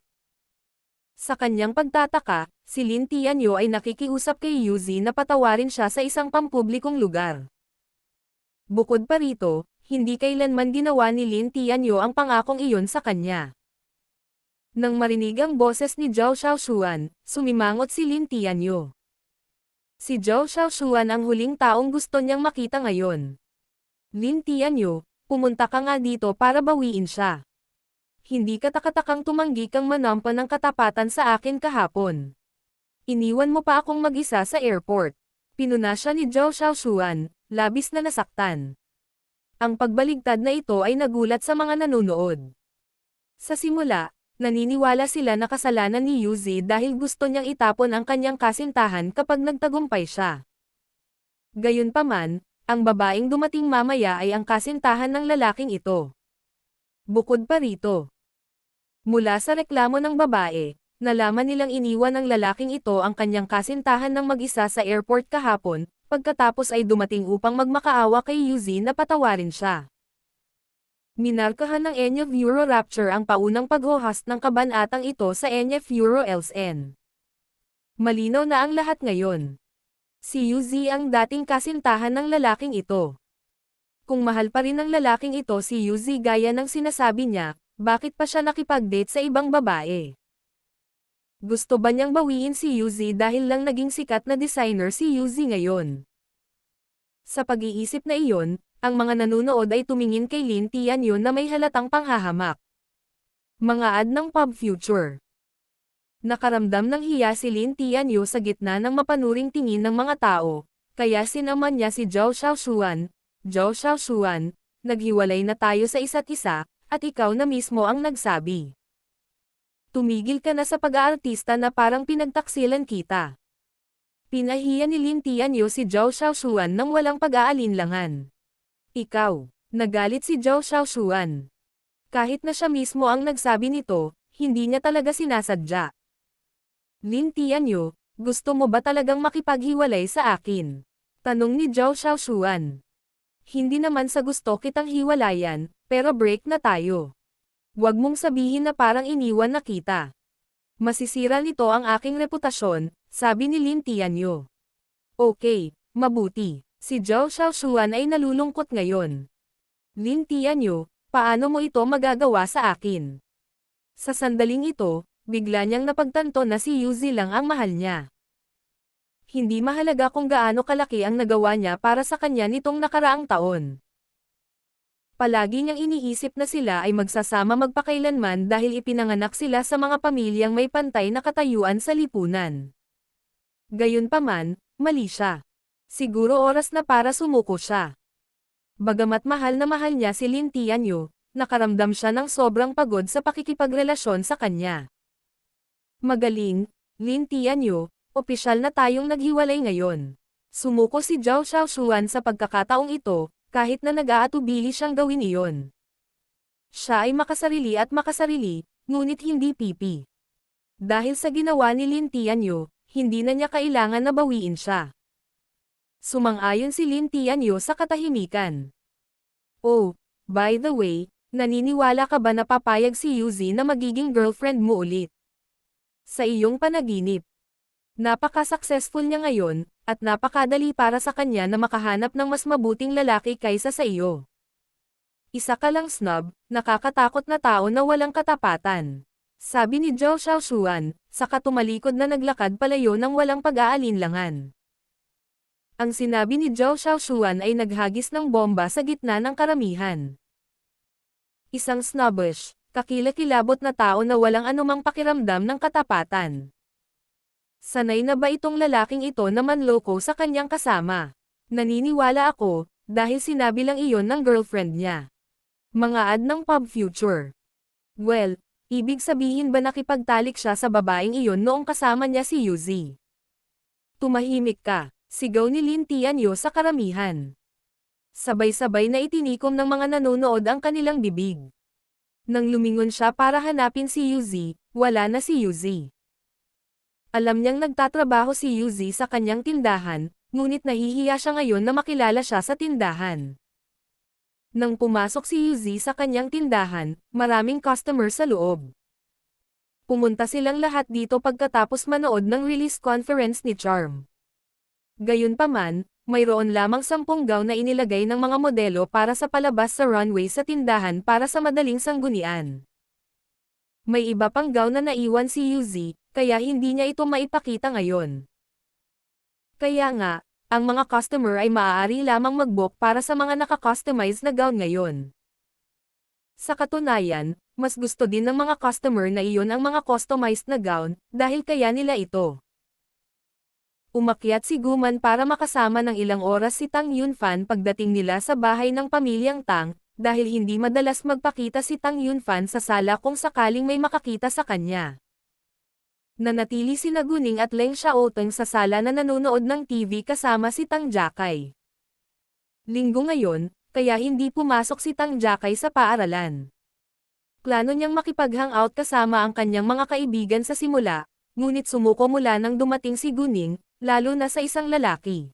Sa kanyang pagtataka, si Lin Tianyu ay nakikiusap kay Yuzi na patawarin siya sa isang pampublikong lugar. Bukod pa rito, hindi kailanman ginawa ni Lin Tianyu ang pangakong iyon sa kanya. Nang marinig ang boses ni Zhao Xiaoshuan, sumimangot si Lin Tianyu. Si Zhao Xiaoshuan ang huling taong gusto niyang makita ngayon. Lin Tianyu, pumunta ka nga dito para bawiin siya. Hindi katakatakang tumanggi kang manampa ng katapatan sa akin kahapon. Iniwan mo pa akong mag-isa sa airport. Pinuna siya ni Zhao Xiaoshuan, labis na nasaktan. Ang pagbaligtad na ito ay nagulat sa mga nanonood. Sa simula, naniniwala sila na kasalanan ni Yuzi dahil gusto niyang itapon ang kanyang kasintahan kapag nagtagumpay siya. Gayunpaman, ang babaeng dumating mamaya ay ang kasintahan ng lalaking ito. Bukod pa rito, mula sa reklamo ng babae, nalaman nilang iniwan ng lalaking ito ang kanyang kasintahan ng mag-isa sa airport kahapon, pagkatapos ay dumating upang magmakaawa kay Yuzi na patawarin siya. Minarkahan ng NF Euro Rapture ang paunang pag-host ng kabanatang ito sa NF Euro LSN. Malinaw na ang lahat ngayon. Si Yuzi ang dating kasintahan ng lalaking ito. Kung mahal pa rin ng lalaking ito si Yuzi gaya ng sinasabi niya, bakit pa siya nakipag-date sa ibang babae? Gusto ba niyang bawiin si Yuzi dahil lang naging sikat na designer si Yuzi ngayon? Sa pag-iisip na iyon, ang mga nanonood ay tumingin kay Lin Tianyu na may halatang panghahamak. Mga ad ng Pub Future. Nakaramdam ng hiya si Lin Tianyu sa gitna ng mapanuring tingin ng mga tao, kaya sinaman niya si Zhao Xiaoshuan. Zhao Xiaoshuan, naghiwalay na tayo sa isa't isa, at ikaw na mismo ang nagsabi. Tumigil ka na sa pag-aartista na parang pinagtaksilan kita. Pinahiya ni Lin Tianyu si Zhao Xiaoshuan nang walang pag-aalinlangan. Ikaw, nagalit si Zhao Xiaoshuan. Kahit na siya mismo ang nagsabi nito, hindi niya talaga sinasadya. Lin Tianyu, gusto mo ba talagang makipaghiwalay sa akin? Tanong ni Zhao Xiaoshuan. Hindi naman sa gusto kitang hiwalayan, pero break na tayo. Huwag mong sabihin na parang iniwan na kita. Masisira nito ang aking reputasyon, sabi ni Lin Tianyu. Okay, mabuti. Si Zhao Xiaoshuan ay nalulungkot ngayon. Lin Tianyu, paano mo ito magagawa sa akin? Sa sandaling ito, bigla niyang napagtanto na si Yuzi lang ang mahal niya. Hindi mahalaga kung gaano kalaki ang nagawa niya para sa kanya nitong nakaraang taon. Palagi niyang iniisip na sila ay magsasama magpakailanman dahil ipinanganak sila sa mga pamilyang may pantay na katayuan sa lipunan. Gayunpaman, mali siya. Siguro oras na para sumuko siya. Bagamat mahal na mahal niya si Lin Tianyu, nakaramdam siya ng sobrang pagod sa pakikipagrelasyon sa kanya. Magaling, Lin Tianyu, opisyal na tayong naghiwalay ngayon. Sumuko si Zhao Xiaoshuan sa pagkakataong ito, kahit na nag-aatubili siyang gawin iyon. Siya ay makasarili at makasarili, ngunit hindi pipi. Dahil sa ginawa ni Lin Tianyu, hindi na niya kailangan na bawiin siya. Sumang-ayon si Lin Tianyu sa katahimikan. Oh, by the way, naniniwala ka ba na papayag si Yuzi na magiging girlfriend mo ulit? Sa iyong panaginip. Napaka-successful niya ngayon, at napakadali para sa kanya na makahanap ng mas mabuting lalaki kaysa sa iyo. Isa ka lang snob, nakakatakot na tao na walang katapatan. Sabi ni Zhao Xiaoshuan, saka tumalikod na naglakad palayo ng walang pag-aalinlangan. Ang sinabi ni Zhao Xiaoshuan ay naghagis ng bomba sa gitna ng karamihan. Isang snobbish, kakilakilabot na tao na walang anumang pakiramdam ng katapatan. Sanay na ba itong lalaking ito na manloko sa kanyang kasama? Naniniwala ako, dahil sinabi lang iyon ng girlfriend niya. Mga ad ng Pub Future. Well, ibig sabihin ba nakipagtalik siya sa babaeng iyon noong kasama niya si Yuzi? Tumahimik ka. Sigaw ni Lin Tianyu sa karamihan. Sabay-sabay na itinikom ng mga nanonood ang kanilang bibig. Nang lumingon siya para hanapin si Yuzi, wala na si Yuzi. Alam niyang nagtatrabaho si Yuzi sa kanyang tindahan, ngunit nahihiya siya ngayon na makilala siya sa tindahan. Nang pumasok si Yuzi sa kanyang tindahan, maraming customer sa loob. Pumunta silang lahat dito pagkatapos manood ng release conference ni Charm. Gayunpaman, mayroon lamang 10 gown na inilagay ng mga modelo para sa palabas sa runway sa tindahan para sa madaling sanggunian. May iba pang gown na naiwan si Yuzi, kaya hindi niya ito maipakita ngayon. Kaya nga, ang mga customer ay maaari lamang mag-book para sa mga naka-customize na gown ngayon. Sa katunayan, mas gusto din ng mga customer na iyon ang mga customized na gown, dahil kaya nila ito. Umakyat si Guman para makasama ng ilang oras si Tang Yunfan pagdating nila sa bahay ng pamilyang Tang, dahil hindi madalas magpakita si Tang Yunfan sa sala kung sakaling may makakita sa kanya. Nanatili sina Guning at Leng Xiaoteng sa sala na nanonood ng TV kasama si Tang Jiakai. Linggo ngayon, kaya hindi pumasok si Tang Jiakai sa paaralan. Plano niyang makipag-hangout kasama ang kanyang mga kaibigan sa simula, ngunit sumuko mula nang dumating si Guning, lalo na sa isang lalaki.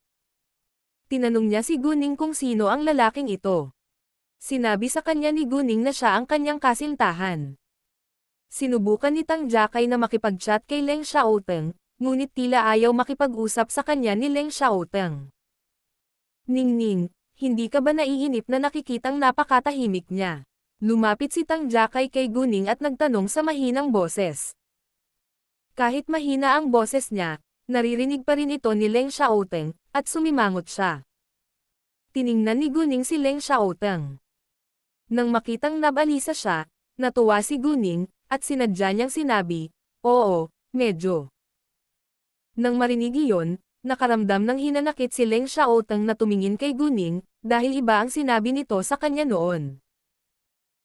Tinanong niya si Guning kung sino ang lalaking ito. Sinabi sa kanya ni Guning na siya ang kanyang kasintahan. Sinubukan ni Tang Jiakai na makipag-chat kay Leng Xiaoteng, ngunit tila ayaw makipag-usap sa kanya ni Leng Xiaoteng. Ningning, hindi ka ba naiinip na nakikitang napakatahimik niya? Lumapit si Tang Jiakai kay Guning at nagtanong sa mahinang boses. Kahit mahina ang boses niya, naririnig pa rin ito ni Leng Xiaoteng, at sumimangot siya. Tiningnan ni Guning si Leng Xiaoteng. Nang makitang nabalisa siya, natuwa si Guning, at sinadya niyang sinabi, "Oo, medyo." Nang marinig iyon, nakaramdam ng hinanakit si Leng Xiaoteng na tumingin kay Guning, dahil iba ang sinabi nito sa kanya noon.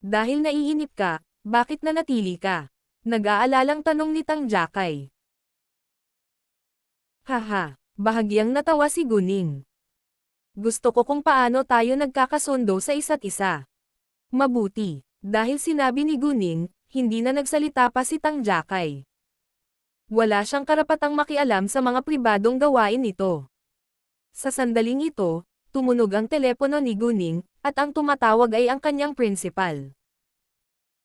"Dahil naiinip ka, bakit nanatili ka?" Nag-aalalang tanong ni Tang Jakay. Haha, bahagyang natawa si Guning. "Gusto ko kung paano tayo nagkakasundo sa isa't isa." Mabuti, dahil sinabi ni Guning, hindi na nagsalita pa si Tang Jakay. Wala siyang karapatang makialam sa mga pribadong gawain nito. Sa sandaling ito, tumunog ang telepono ni Guning, at ang tumatawag ay ang kanyang principal.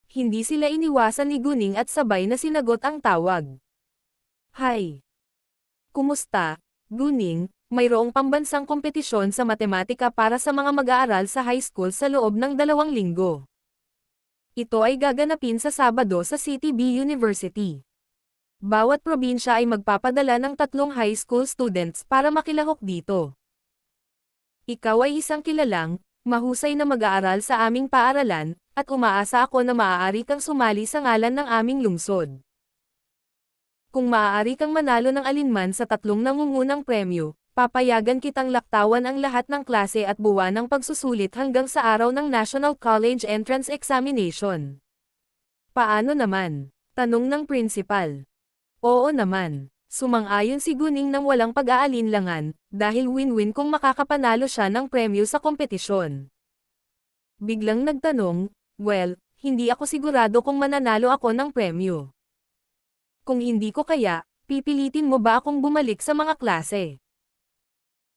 Hindi sila iniwasan ni Guning at sabay na sinagot ang tawag. "Hi. Kumusta, Guning? Mayroong pambansang kompetisyon sa matematika para sa mga mag-aaral sa high school sa loob ng 2 linggo. Ito ay gaganapin sa Sabado sa CTB University. Bawat probinsya ay magpapadala ng 3 high school students para makilahok dito. Ikaw ay isang kilalang, mahusay na mag-aaral sa aming paaralan, at umaasa ako na maaari kang sumali sa ngalan ng aming lungsod. Kung maaari kang manalo ng alinman sa 3 nangungunang premyo, papayagan kitang laktawan ang lahat ng klase at buwan ng pagsusulit hanggang sa araw ng National College Entrance Examination." "Paano naman?" tanong ng principal. "Oo naman." Sumang-ayon si Guning nang walang pag-aalinlangan, dahil win-win kung makakapanalo siya ng premyo sa kompetisyon. Biglang nagtanong, "Well, hindi ako sigurado kung mananalo ako ng premyo. Kung hindi ko kaya, pipilitin mo ba akong bumalik sa mga klase?"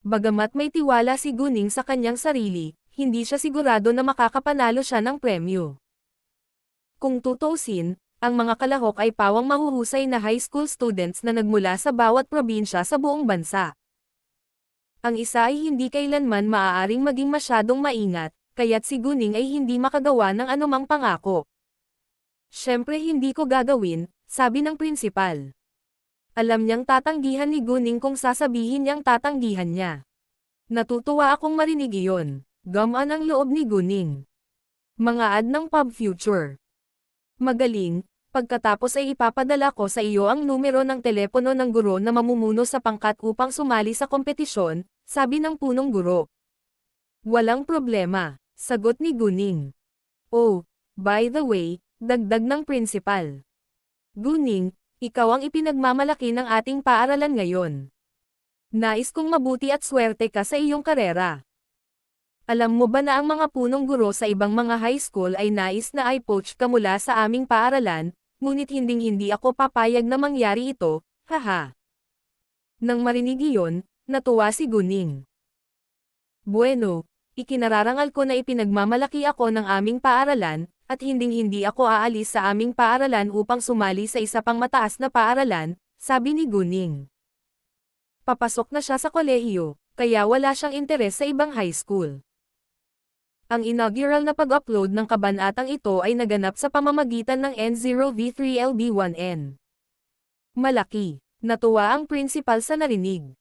Bagamat may tiwala si Guning sa kanyang sarili, hindi siya sigurado na makakapanalo siya ng premyo. Kung tutuusin, ang mga kalahok ay pawang mahuhusay na high school students na nagmula sa bawat probinsya sa buong bansa. Ang isa ay hindi kailanman maaaring maging masyadong maingat, kaya't si Guning ay hindi makagawa ng anumang pangako. "Siyempre hindi ko gagawin," sabi ng principal. Alam niyang tatanggihan ni Guning kung sasabihin niyang tatanggihan niya. "Natutuwa akong marinig iyon." Gamaan ang loob ni Guning. Mga ad ng Pub Future. "Magaling, pagkatapos ay ipapadala ko sa iyo ang numero ng telepono ng guro na mamumuno sa pangkat upang sumali sa kompetisyon," sabi ng punong guro. "Walang problema," sagot ni Guning. "Oh, by the way," dagdag ng principal. "Guning, ikaw ang ipinagmamalaki ng ating paaralan ngayon. Nais kong mabuti at swerte ka sa iyong karera. Alam mo ba na ang mga punong guro sa ibang mga high school ay nais na i-poach ka mula sa aming paaralan, ngunit hindi ako papayag na mangyari ito, haha." Nang marinig iyon, natuwa si Guning. "Bueno, ikinararangal ko na ipinagmamalaki ako ng aming paaralan, at hindi ako aalis sa aming paaralan upang sumali sa isa pang mataas na paaralan," sabi ni Guning. Papasok na siya sa kolehiyo, kaya wala siyang interes sa ibang high school. Ang inaugural na pag-upload ng kabanatang ito ay naganap sa pamamagitan ng N0V3LB1N. Malaki. Natuwa ang principal sa narinig.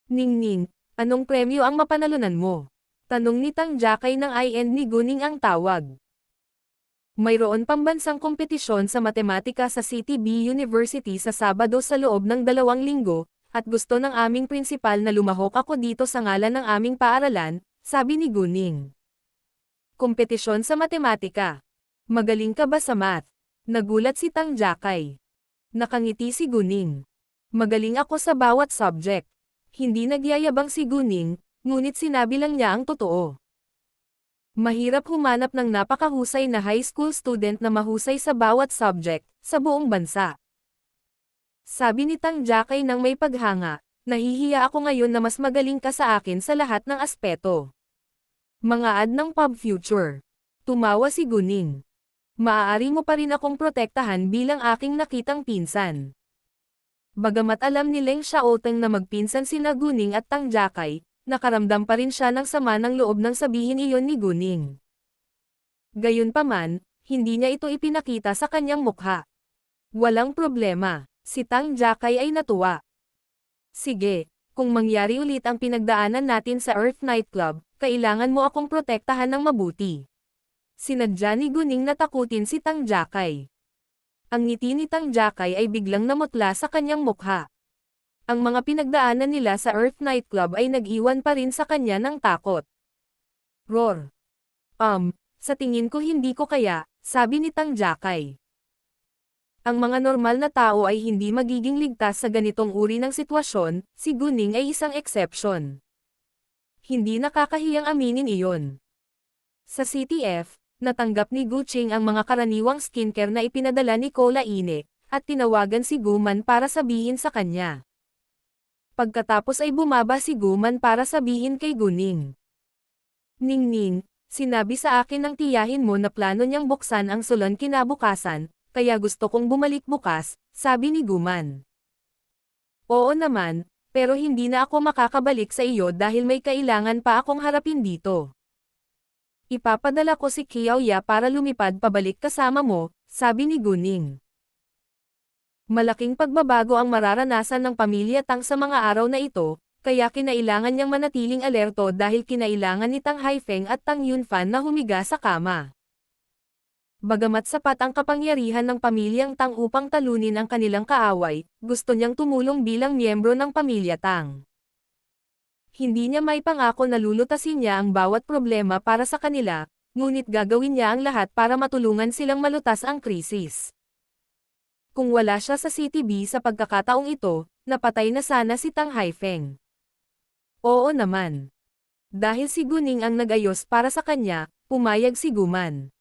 "Ningning, anong premyo ang mapanalunan mo?" tanong ni Tang Jakay ng IN ni Guning ang tawag. "Mayroon pambansang kompetisyon sa matematika sa CTB University sa Sabado sa loob ng 2 linggo, at gusto ng aming principal na lumahok ako dito sa ngalan ng aming paaralan," sabi ni Guning. "Kompetisyon sa matematika. Magaling ka ba sa math?" Nagulat si Tang Jakay. Nakangiti si Guning. "Magaling ako sa bawat subject." Hindi nagyayabang si Guning, ngunit sinabi lang niya ang totoo. Mahirap humanap ng napakahusay na high school student na mahusay sa bawat subject, sa buong bansa. Sabi ni Tang Jakay nang may paghanga, "Nahihiya ako ngayon na mas magaling ka sa akin sa lahat ng aspeto." Mga ad ng Pub Future. Tumawa si Guning. "Maaari mo pa rin akong protektahan bilang aking nakitang pinsan." Bagamat alam ni Leng Xiaoteng na magpinsan sina Guning at Tang Jakay, nakaramdam pa rin siya ng sama ng loob nang sabihin iyon ni Guning. Gayunpaman, hindi niya ito ipinakita sa kanyang mukha. "Walang problema," si Tang Jakay ay natuwa. "Sige, kung mangyari ulit ang pinagdaanan natin sa Earth Nightclub, Kailangan mo akong protektahan ng mabuti. Sinadya ni Guning na takutin si Tang Jakay. Ang ngiti ni Tang Jakay ay biglang namutla sa kanyang mukha. Ang mga pinagdaanan nila sa Earth Nightclub ay nag-iwan pa rin sa kanya ng takot. Roar. Sa tingin ko hindi ko kaya, sabi ni Tang Jakay. Ang mga normal na tao ay hindi magiging ligtas sa ganitong uri ng sitwasyon, si Guning ay isang exception. Hindi nakakahiyang aminin iyon. Sa CTF, natanggap ni Guching ang mga karaniwang skincare na ipinadala ni Cola Ine, at tinawagan si Guman para sabihin sa kanya. Pagkatapos ay bumaba si Guman para sabihin kay Guning. Ningning, sinabi sa akin ng tiyahin mo na plano niyang buksan ang salon kinabukasan, kaya gusto kong bumalik bukas, sabi ni Guman. Oo naman, pero hindi na ako makakabalik sa iyo dahil may kailangan pa akong harapin dito. Ipapadala ko si Qiaoya para lumipad pabalik kasama mo, sabi ni Guning. Malaking pagbabago ang mararanasan ng pamilya Tang sa mga araw na ito, kaya kinailangan niyang manatiling alerto dahil kinailangan ni Tang Haifeng at Tang Yunfan na humiga sa kama. Bagamat sapat ang kapangyarihan ng pamilyang Tang upang talunin ang kanilang kaaway, gusto niyang tumulong bilang miyembro ng pamilya Tang. Hindi niya may pangako na lulutasin niya ang bawat problema para sa kanila, ngunit gagawin niya ang lahat para matulungan silang malutas ang krisis. Kung wala siya sa CTB sa pagkakataong ito, napatay na sana si Tang Haifeng. Oo naman. Dahil si Guning ang nag-ayos para sa kanya, pumayag si Guman.